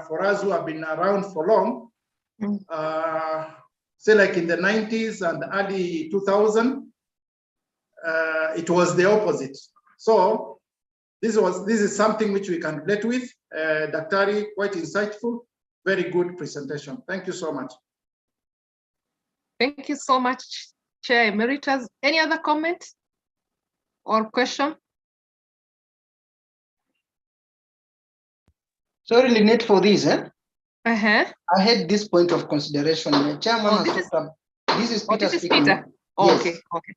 for us who have been around for long, say like in the 90s and early 2000, it was the opposite. So this is something which we can relate with. Daktari, quite insightful, very good presentation. Thank you so much. Thank you so much, Chair Emeritus. Any other comment or question? Sorry, Lynette, for this. I had this point of consideration. Chairman this is Peter speaking. Peter. Oh, yes. Okay.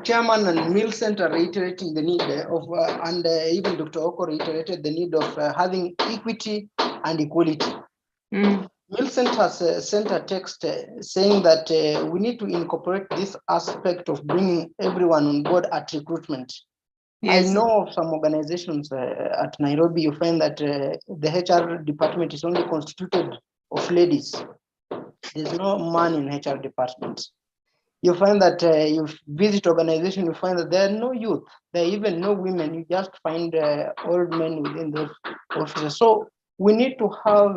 Chairman and Mill Center reiterating the need of, and even Dr. Oko reiterated the need of having equity and equality. Mill Center has sent a text saying that we need to incorporate this aspect of bringing everyone on board at recruitment. Yes. I know of some organizations at Nairobi, you find that the HR department is only constituted of ladies. There's no man in HR department. You find that you visit organization, you find that there are no youth, there are even no women. You just find old men within those offices. So we need to have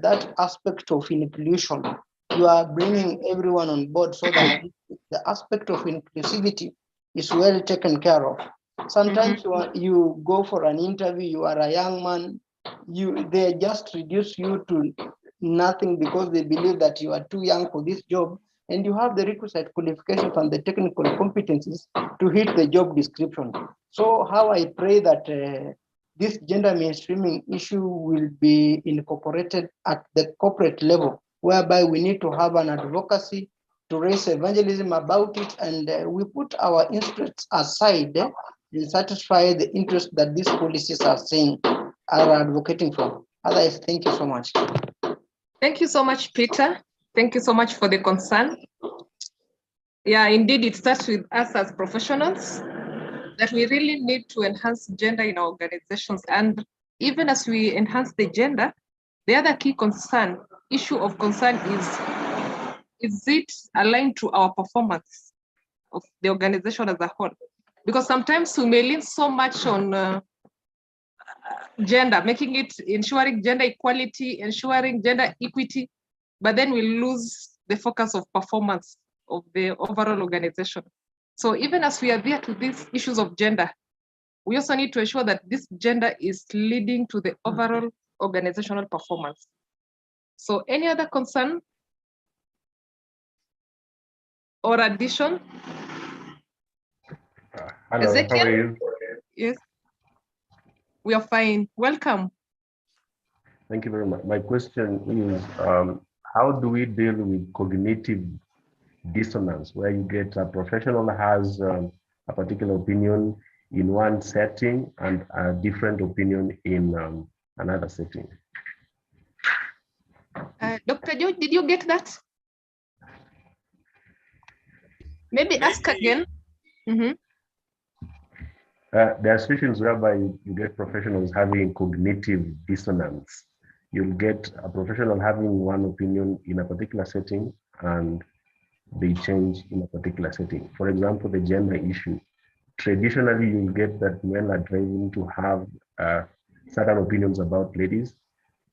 that aspect of inclusion. You are bringing everyone on board so that the aspect of inclusivity is well taken care of. Sometimes you go for an interview, you are a young man, they just reduce you to nothing because they believe that you are too young for this job, and you have the requisite qualifications and the technical competencies to hit the job description. So how I pray that this gender mainstreaming issue will be incorporated at the corporate level, whereby we need to have an advocacy to raise evangelism about it, and we put our interests aside and satisfy the interest that these policies are saying, are advocating for. Otherwise, thank you so much. Thank you so much, Peter. Thank you so much for the concern. Yeah, indeed, it starts with us as professionals that we really need to enhance gender in our organizations. And even as we enhance the gender, the other key issue of concern is it aligned to our performance of the organization as a whole? Because sometimes we may lean so much on gender, ensuring gender equality, ensuring gender equity, but then we lose the focus of performance of the overall organization. So even as we adhere to these issues of gender, we also need to ensure that this gender is leading to the overall organizational performance. So any other concern or addition? Hello, Ezekiel? how are you? Yes, we are fine. Welcome. Thank you very much. My question is, how do we deal with cognitive dissonance, where you get a professional has a particular opinion in one setting and a different opinion in another setting? Dr. George, did you get that? Maybe ask again. There are situations whereby you get professionals having cognitive dissonance. You'll get a professional having one opinion in a particular setting and they change in a particular setting. For example, the gender issue. Traditionally, you'll get that men are driven to have certain opinions about ladies.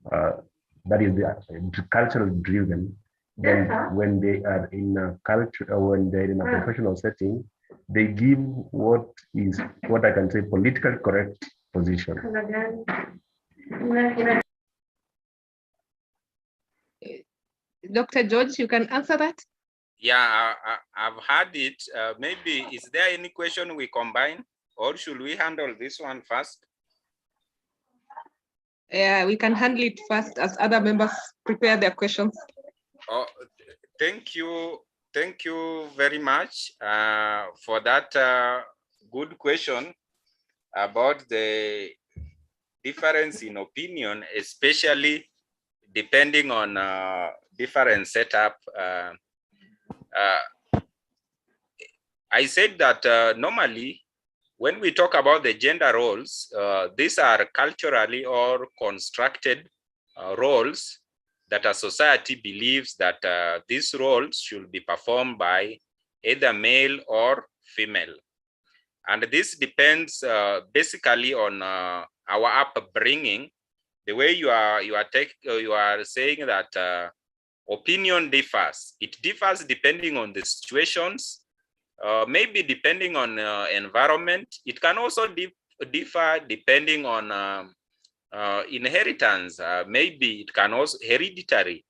That is the cultural driven. Then when they are in a culture, or when they're in a professional setting, they give what I can say politically correct position. Dr. George, you can answer that? Yeah, I've had it. Maybe, is there any question we combine, or should we handle this one first? Yeah, we can handle it first as other members prepare their questions. Oh, thank you. Thank you very much for that good question about the difference in opinion, especially depending on different setup. I said that normally when we talk about the gender roles, these are culturally or constructed roles that a society believes that these roles should be performed by either male or female. And this depends basically on our upbringing. The way you are saying that opinion differs. It differs depending on the situations, maybe depending on environment. It can also differ depending on inheritance. Maybe it can also hereditary,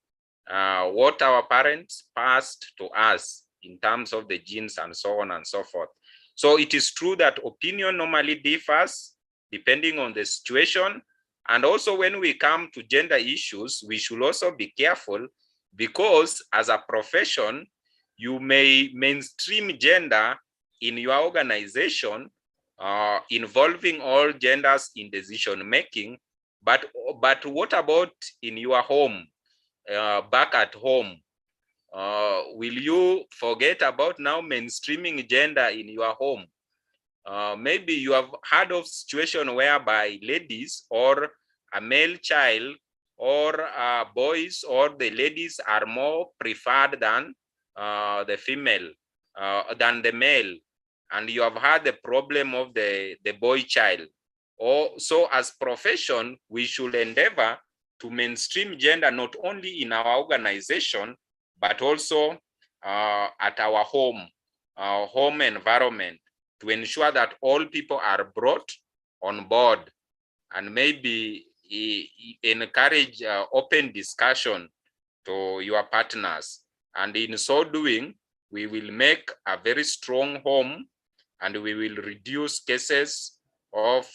what our parents passed to us in terms of the genes and so on and so forth. So it is true that opinion normally differs depending on the situation. And also when we come to gender issues, we should also be careful, because as a profession, you may mainstream gender in your organization, involving all genders in decision making. But what about in your home, back at home? Will you forget about now mainstreaming gender in your home? Maybe you have heard of situation whereby ladies or a male child or boys or the ladies are more preferred than the female, than the male. And you have had the problem of the boy child. So as profession, we should endeavor to mainstream gender not only in our organization, but also at our home environment, to ensure that all people are brought on board, and maybe encourage open discussion to your partners. And in so doing, we will make a very strong home, and we will reduce cases of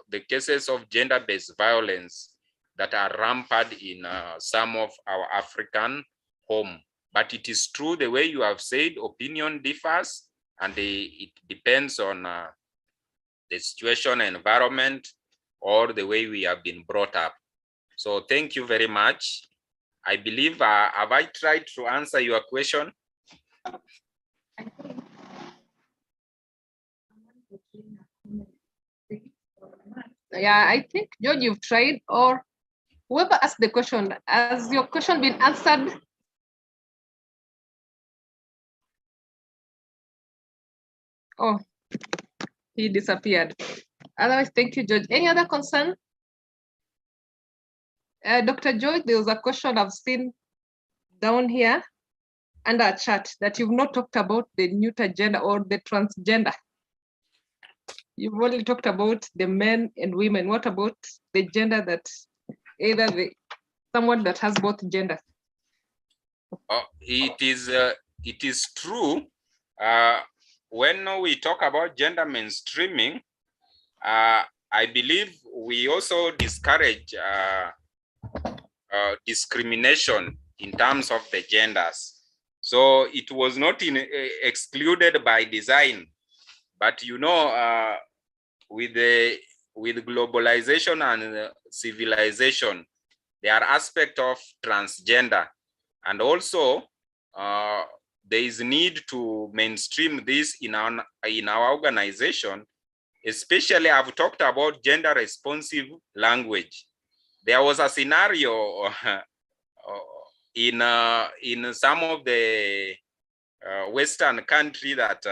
the cases of gender-based violence that are rampant in some of our African home. But it is true, the way you have said, opinion differs, and it depends on the situation, environment, or the way we have been brought up. So thank you very much. I believe, have I tried to answer your question? Yeah, I think, George, you've tried, or whoever asked the question, has your question been answered? Oh, he disappeared. Otherwise, thank you, George. Any other concern? Dr. George, there was a question I've seen down here under a chat that you've not talked about the neuter gender or the transgender. You've only talked about the men and women. What about the gender that either someone that has both genders? It is true. When we talk about gender mainstreaming, I believe we also discourage discrimination in terms of the genders. So it was not excluded by design, but you know, with globalization and civilization, there are aspects of transgender, and also there is need to mainstream this in our organization. Especially, I've talked about gender responsive language. There was a scenario in some of the Western country that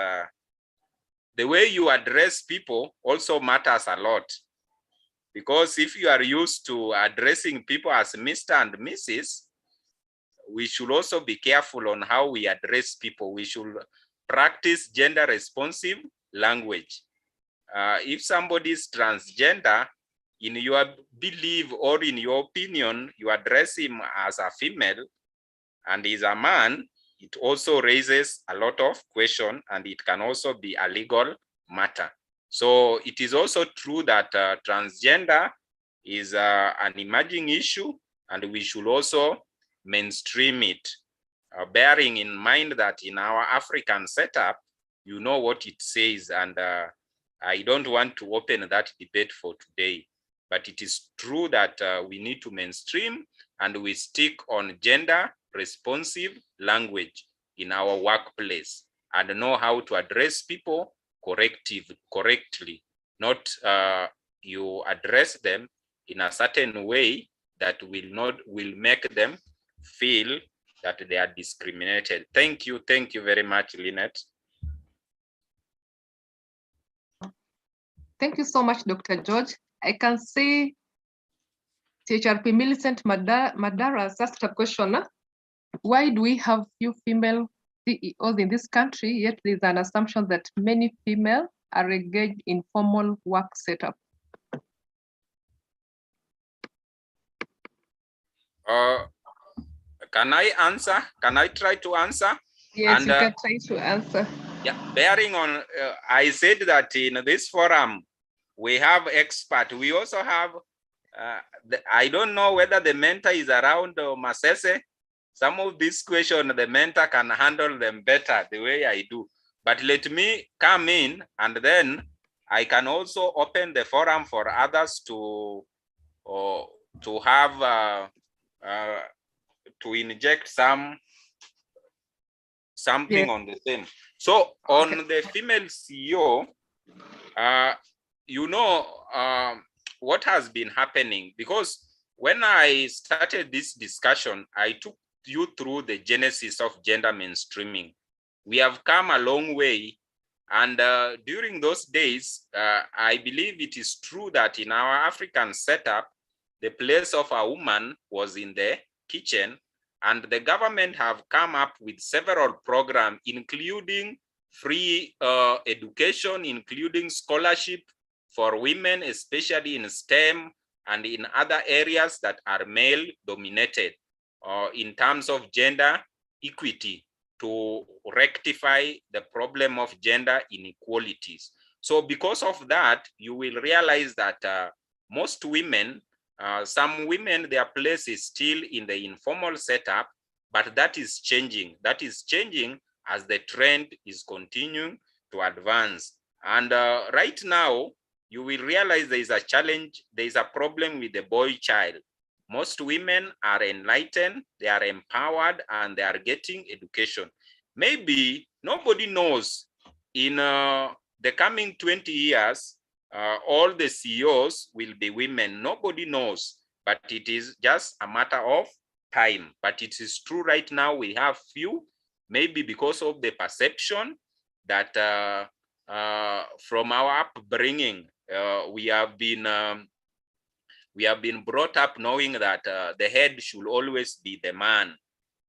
the way you address people also matters a lot. Because if you are used to addressing people as Mr. and Mrs., we should also be careful on how we address people. We should practice gender responsive language. If somebody is transgender, in your belief or in your opinion, you address him as a female and he's a man, it also raises a lot of questions, and it can also be a legal matter. So it is also true that transgender is an emerging issue, and we should also mainstream it, bearing in mind that in our African setup, you know what it says, and I don't want to open that debate for today, but it is true that we need to mainstream and we stick on gender responsive language in our workplace and know how to address people correctly, not you address them in a certain way that will make them feel that they are discriminated. Thank you very much, Lynette. Thank you so much, Dr. George. I can see THRP Millicent Madara has asked a question. Why do we have few female CEOs in this country, yet there's an assumption that many female are engaged in formal work setup? Can I answer? Can I try to answer? Yes, and, you can try to answer. Yeah, bearing on, I said that in this forum, we have experts. We also have, I don't know whether the mentor is around or Masese. Some of these questions, the mentor can handle them better the way I do. But let me come in, and then I can also open the forum for others to have, to inject something on the same. So on the female CEO, you know what has been happening, because when I started this discussion, I took you through the genesis of gender mainstreaming. We have come a long way, and during those days, I believe it is true that in our African setup, the place of a woman was in the kitchen, and the government have come up with several programs, including free education, including scholarship for women, especially in STEM and in other areas that are male dominated, in terms of gender equity, to rectify the problem of gender inequalities. So because of that, you will realize that most women, some women, their place is still in the informal setup, but that is changing. That is changing as the trend is continuing to advance. And right now, you will realize there is a challenge, there is a problem with the boy child. Most women are enlightened, they are empowered, and they are getting education. Maybe nobody knows in the coming 20 years, all the CEOs will be women. Nobody knows, but it is just a matter of time. But it is true right now we have few, maybe because of the perception that from our upbringing, we have been brought up knowing that the head should always be the man,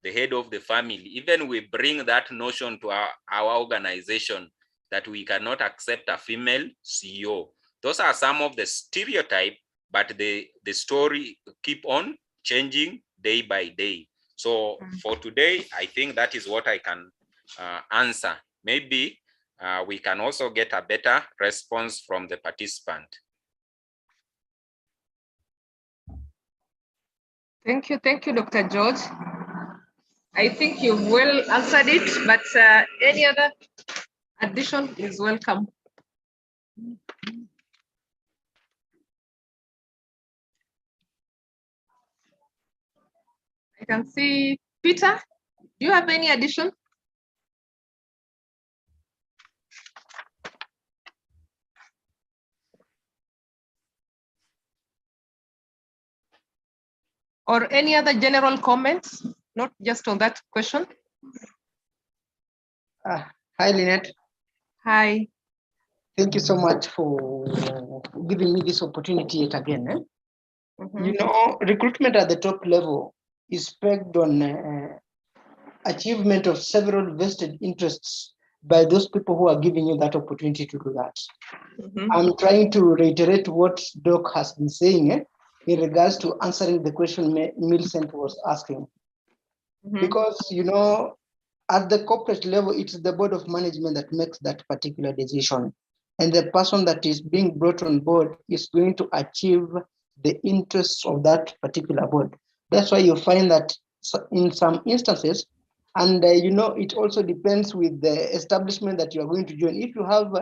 the head of the family. Even we bring that notion to our organization, that we cannot accept a female CEO. Those are some of the stereotypes, but the story keep on changing day by day. So for today, I think that is what I can answer. Maybe we can also get a better response from the participant. Thank you, Dr. George. I think you've well answered it, but any other addition is welcome. I can see Peter. Do you have any addition? Or any other general comments, not just on that question? Hi, Lynette. Hi. Thank you so much for giving me this opportunity yet again. You know, recruitment at the top level is pegged on achievement of several vested interests by those people who are giving you that opportunity to do that. I'm trying to reiterate what Doc has been saying in regards to answering the question Millicent was asking. Because, you know, at the corporate level, it's the board of management that makes that particular decision. And the person that is being brought on board is going to achieve the interests of that particular board. That's why you find that in some instances, and it also depends with the establishment that you are going to join. If you have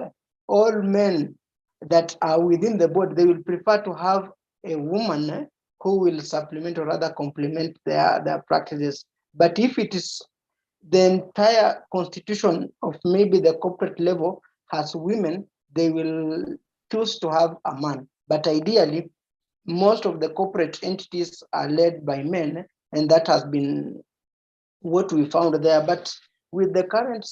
all men that are within the board, they will prefer to have a woman who will supplement or rather complement their practices. But if it is the entire constitution of maybe the corporate level has women, they will choose to have a man. But ideally, most of the corporate entities are led by men, and that has been what we found there. But with the current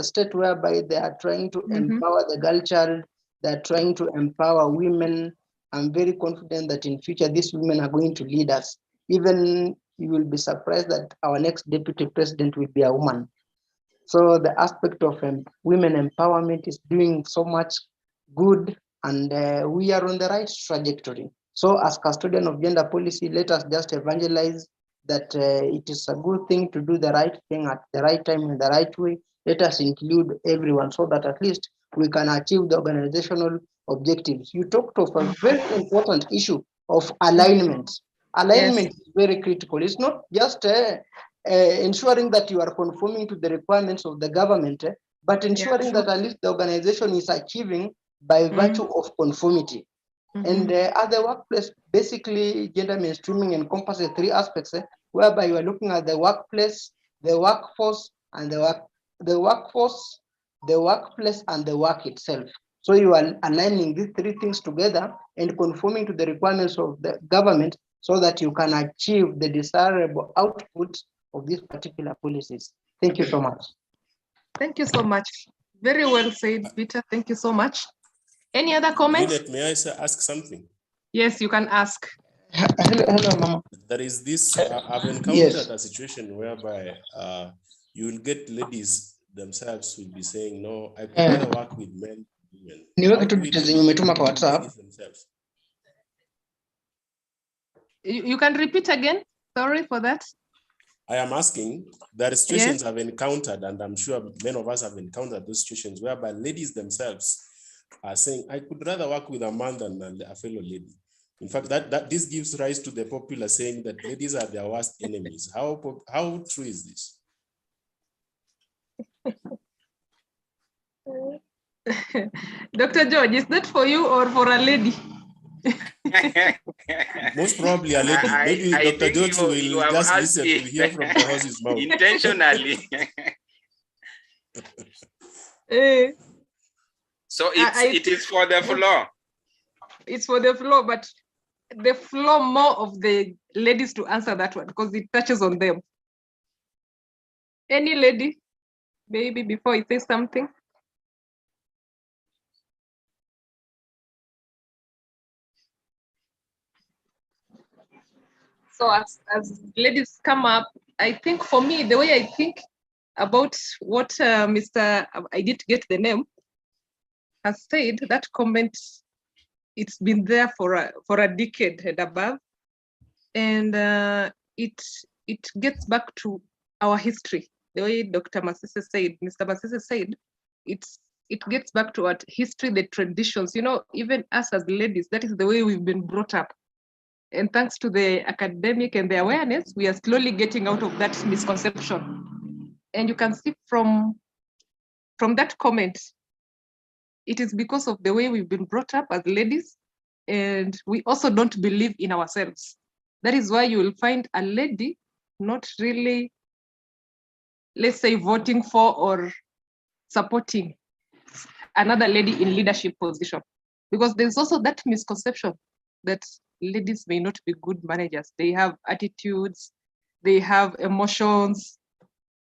state whereby they are trying to empower the girl child, they're trying to empower women, I'm very confident that in future these women are going to lead us. Even you will be surprised that our next deputy president will be a woman. So the aspect of women empowerment is doing so much good, and we are on the right trajectory. So as custodian of gender policy, let us just evangelize that it is a good thing to do the right thing at the right time in the right way. Let us include everyone so that at least we can achieve the organizational objectives. You talked of a very important issue of alignment. Alignment is very critical. It's not just ensuring that you are conforming to the requirements of the government, but ensuring that at least the organization is achieving by virtue of conformity. And at the workplace, basically, gender mainstreaming encompasses three aspects, whereby you are looking at the workplace, the workforce, and the workforce, the workplace, and the work itself. So you are aligning these three things together and conforming to the requirements of the government so that you can achieve the desirable output of these particular policies. Thank you so much. Thank you so much. Very well said, Peter. Thank you so much. Any other comments? May I ask something? Yes, you can ask. Hello, Mama. There is this, I've encountered a situation whereby you will get ladies themselves will be saying, no, I could rather work with men than women. You can repeat again. Sorry for that. I am asking, there are situations I've encountered, and I'm sure many of us have encountered those situations whereby ladies themselves are saying, I could rather work with a man than a fellow lady. In fact, this gives rise to the popular saying that ladies are their worst enemies. How true is this? Dr. George, is that for you or for a lady? Most probably a lady. Maybe Dr. George will just listen to hear from the horse's mouth. Intentionally. So it is for the floor. It's for the floor, but the floor more of the ladies to answer that one because it touches on them. Any lady, maybe before you say something? So as ladies come up, I think for me, the way I think about what Mr. I did get the name has said, that comment, it's been there for a decade and above, and it gets back to our history. The way Dr. Masese said, Mr. Masese said, it gets back to our history, the traditions. You know, even us as ladies, that is the way we've been brought up. And thanks to the academic and the awareness, we are slowly getting out of that misconception. And you can see from that comment, it is because of the way we've been brought up as ladies, and we also don't believe in ourselves. That is why you will find a lady not really, let's say, voting for or supporting another lady in leadership position. Because there's also that misconception that ladies may not be good managers. They have attitudes, they have emotions,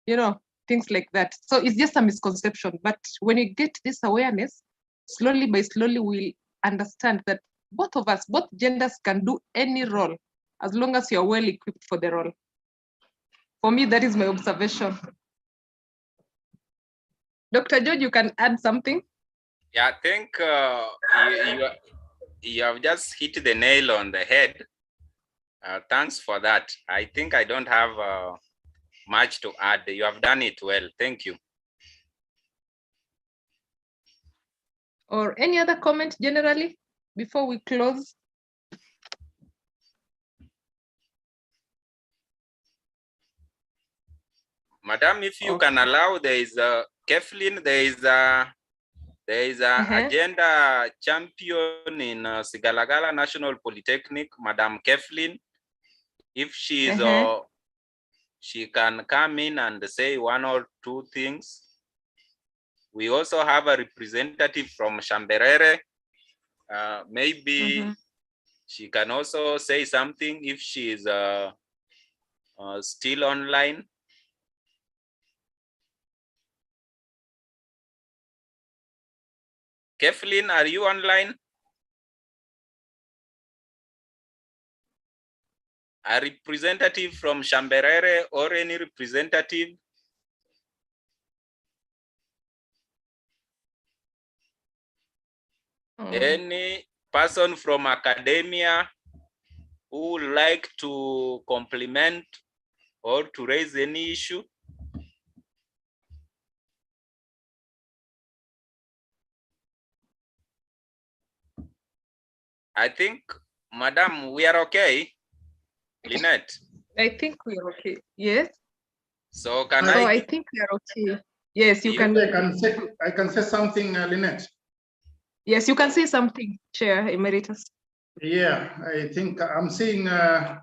you know, things like that. So it's just a misconception. But when you get this awareness, slowly by slowly, we'll understand that both of us, both genders can do any role as long as you're well equipped for the role. For me, that is my observation. Dr. George, you can add something? Yeah, I think you have just hit the nail on the head. Thanks for that. I think I don't have much to add. You have done it well. Thank you. Or any other comment generally before we close? Madam, if you can allow, there is a Kathleen, there is a agenda champion in Sigalagala National Polytechnic, Madam Kathleen. If she is she can come in and say one or two things. We also have a representative from Shamberere. Maybe she can also say something if she is still online. Kathleen, are you online? A representative from Shamberere or any representative? Any person from academia who would like to compliment or to raise any issue? I think, Madam, we are okay. Lynette? I think we are okay. Yes. So can I think we are okay. Yes, you can. I can say something, Lynette. Yes, you can say something, Chair Emeritus. Yeah, I think I'm seeing the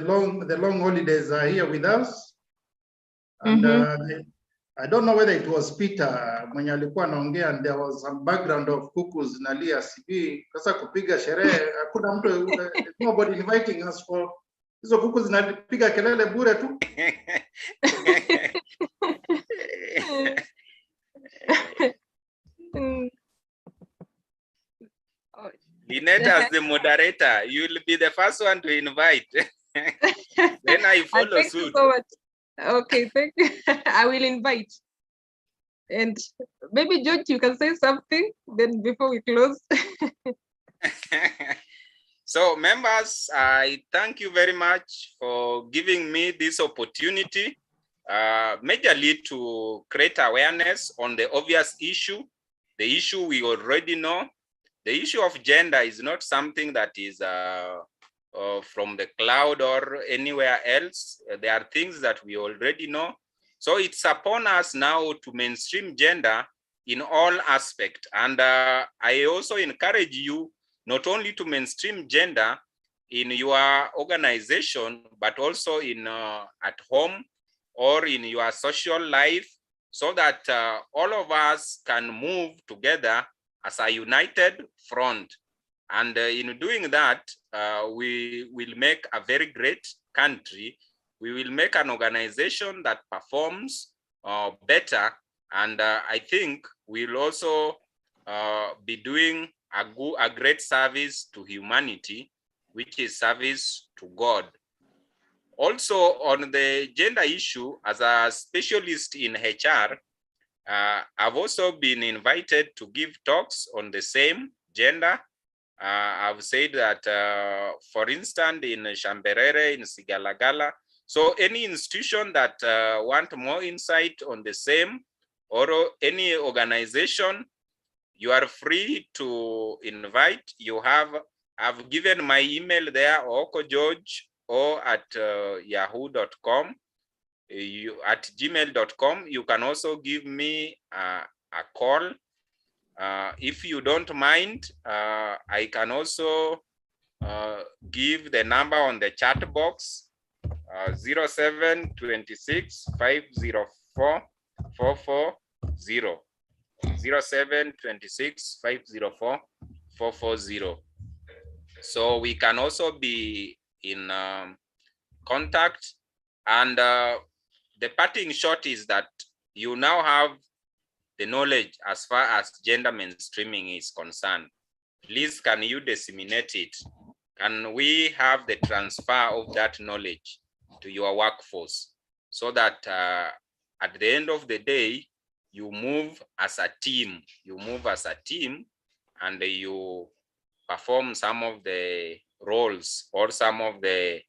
long holidays are here with us, and I don't know whether it was Peter mwenye alikuwa anaongea, and there was some background of cuckoos nalia sijui sasa kupiga sherehe hakuna mtu nobody inviting us for hizo kuku zinapiga kelele bure tu. Lynette, as the moderator, you will be the first one to invite. Then I follow thank suit. You so much. Okay, thank you. I will invite. And maybe George, you can say something then before we close. So members, I thank you very much for giving me this opportunity, majorly to create awareness on the obvious issue, the issue we already know. The issue of gender is not something that is from the cloud or anywhere else. There are things that we already know. So it's upon us now to mainstream gender in all aspects. And I also encourage you not only to mainstream gender in your organization, but also in at home or in your social life, so that all of us can move together as a united front. And in doing that, we will make a very great country. We will make an organization that performs better. And I think we'll also be doing a great service to humanity, which is service to God. Also, on the gender issue, as a specialist in HR, I've also been invited to give talks on the same gender. I've said that, for instance, in Shamberere, in Sigalagala, so any institution that want more insight on the same, or any organization, you are free to invite. You have, I've given my email there, okogeorge or at yahoo.com. At gmail.com. You can also give me a call. If you don't mind, I can also give the number on the chat box, 0726 504 440. 0726 504 440. So we can also be in contact. And the parting shot is that you now have the knowledge as far as gender mainstreaming is concerned. Please, can you disseminate it? Can we have the transfer of that knowledge to your workforce, so that at the end of the day, you move as a team. You move as a team, and you perform some of the roles or some of the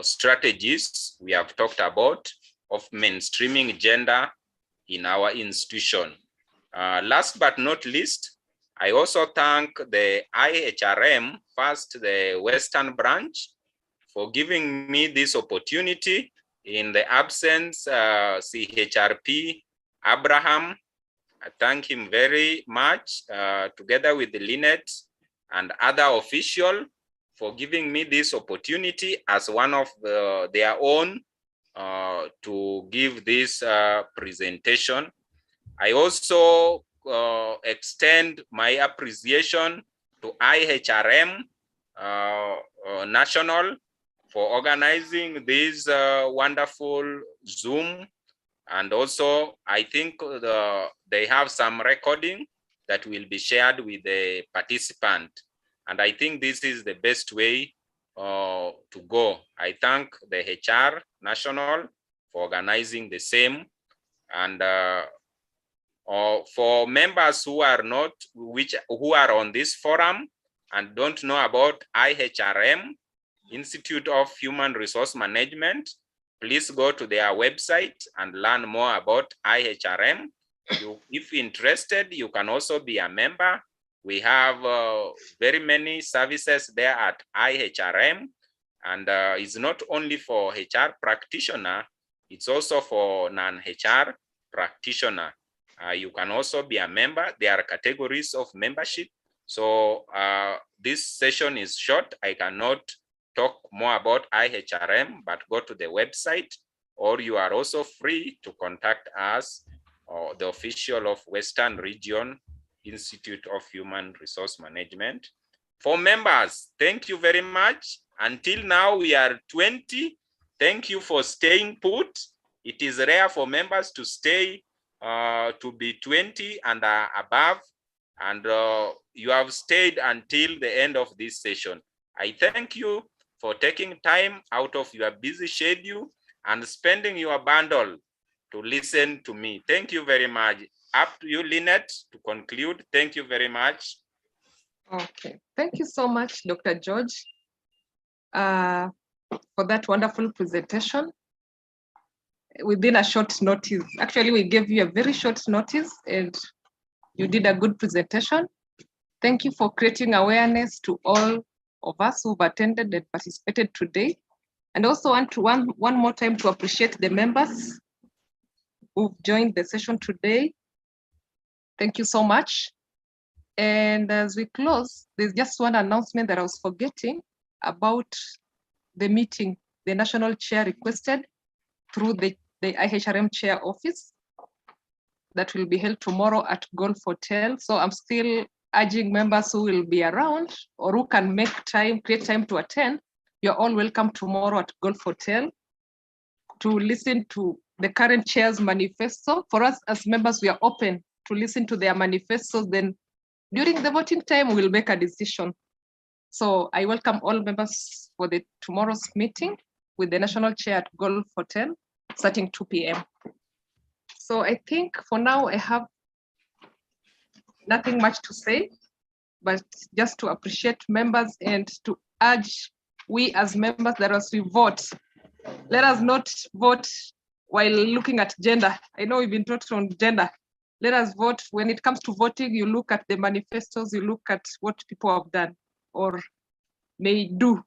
strategies we have talked about of mainstreaming gender in our institution. Last but not least, I also thank the IHRM, first the Western branch, for giving me this opportunity. In the absence, CHRP Abraham, I thank him very much, together with the Lynette and other officials, for giving me this opportunity as one of their own to give this presentation. I also extend my appreciation to IHRM National for organizing this wonderful Zoom. And also, I think they have some recording that will be shared with the participant. And I think this is the best way to go. I thank the HR National for organizing the same. And for members who are not, who are on this forum and don't know about IHRM, Institute of Human Resource Management, please go to their website and learn more about IHRM. If interested, you can also be a member. We have very many services there at IHRM, and it's not only for HR practitioner, it's also for non-HR practitioner. You can also be a member. There are categories of membership. So this session is short. I cannot talk more about IHRM, but go to the website, or you are also free to contact us or the official of Western Region Institute of Human Resource Management. For members, thank you very much. Until now, we are 20. Thank you for staying put. It is rare for members to stay to be 20 and above, and you have stayed until the end of this session. I thank you for taking time out of your busy schedule and spending your bundle to listen to me. Thank you very much. Up to you, Lynette, to conclude. Thank you very much. Okay, thank you so much, Dr. George, for that wonderful presentation. Within a short notice, actually, we gave you a very short notice and you did a good presentation. Thank you for creating awareness to all of us who've attended and participated today. And also want to one more time to appreciate the members who've joined the session today. Thank you so much. And as we close, there's just one announcement that I was forgetting about the meeting the national chair requested through the IHRM chair office that will be held tomorrow at Golf Hotel. So I'm still urging members who will be around or who can make time, create time to attend. You're all welcome tomorrow at Golf Hotel to listen to the current chair's manifesto. For us as members, we are open to listen to their manifestos. Then during the voting time, we'll make a decision. So I welcome all members for the tomorrow's meeting with the national chair at Golf Hotel starting 2 p.m. So I think for now I have nothing much to say, but just to appreciate members and to urge we as members that as we vote, let us not vote while looking at gender. I know we've been taught on gender. Let us vote. When it comes to voting, you look at the manifestos, you look at what people have done or may do.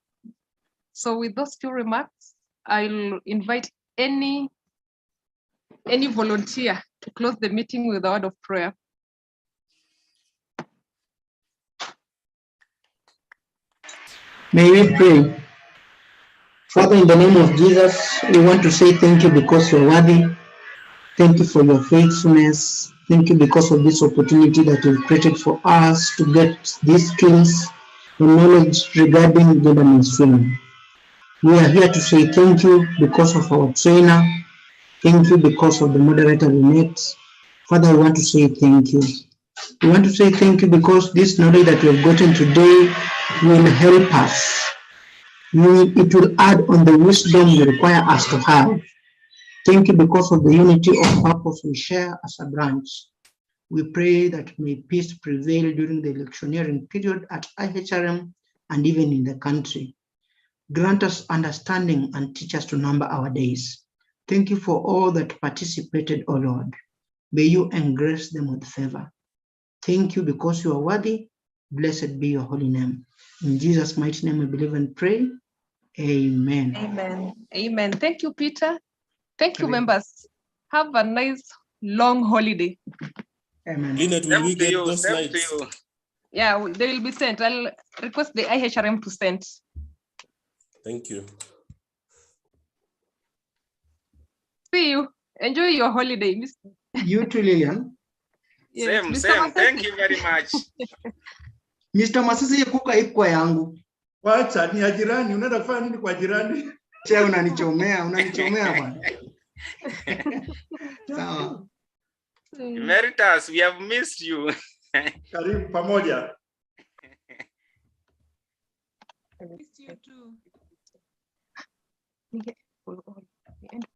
So with those few remarks, I'll invite any volunteer to close the meeting with a word of prayer. May we pray. Father, in the name of Jesus, we want to say thank you because you're worthy. Thank you for your faithfulness. Thank you because of this opportunity that you've created for us to get these skills and knowledge regarding gender mainstreaming. We are here to say thank you because of our trainer. Thank you because of the moderator we met. Father, we want to say thank you. We want to say thank you because this knowledge that we have gotten today will help us. It will add on the wisdom you require us to have. Thank you because of the unity of purpose we share as a branch. We pray that may peace prevail during the electioneering period at IHRM and even in the country. Grant us understanding and teach us to number our days. Thank you for all that participated, O Lord. May you engrace them with favor. Thank you because you are worthy. Blessed be your holy name. In Jesus' mighty name we believe and pray. Amen. Amen. Amen. Thank you, Peter. Thank you, members. Have a nice long holiday. Amen. Lynette, will we get those Same to slides? you. Yeah, they will be sent. I'll request the IHRM to send. Thank you. See you. Enjoy your holiday. You too, Lillian. Yes, Same, Mr. same. Masesi. Thank you very much. Mr. Masisi kuka ipwa yangu. Wacha ni ya jirani, unaenda kufanya nini kwa jirani? Che unanichomea bwana. Sawa. Emeritus, we have missed you. Karibu pamoja. Miss you too.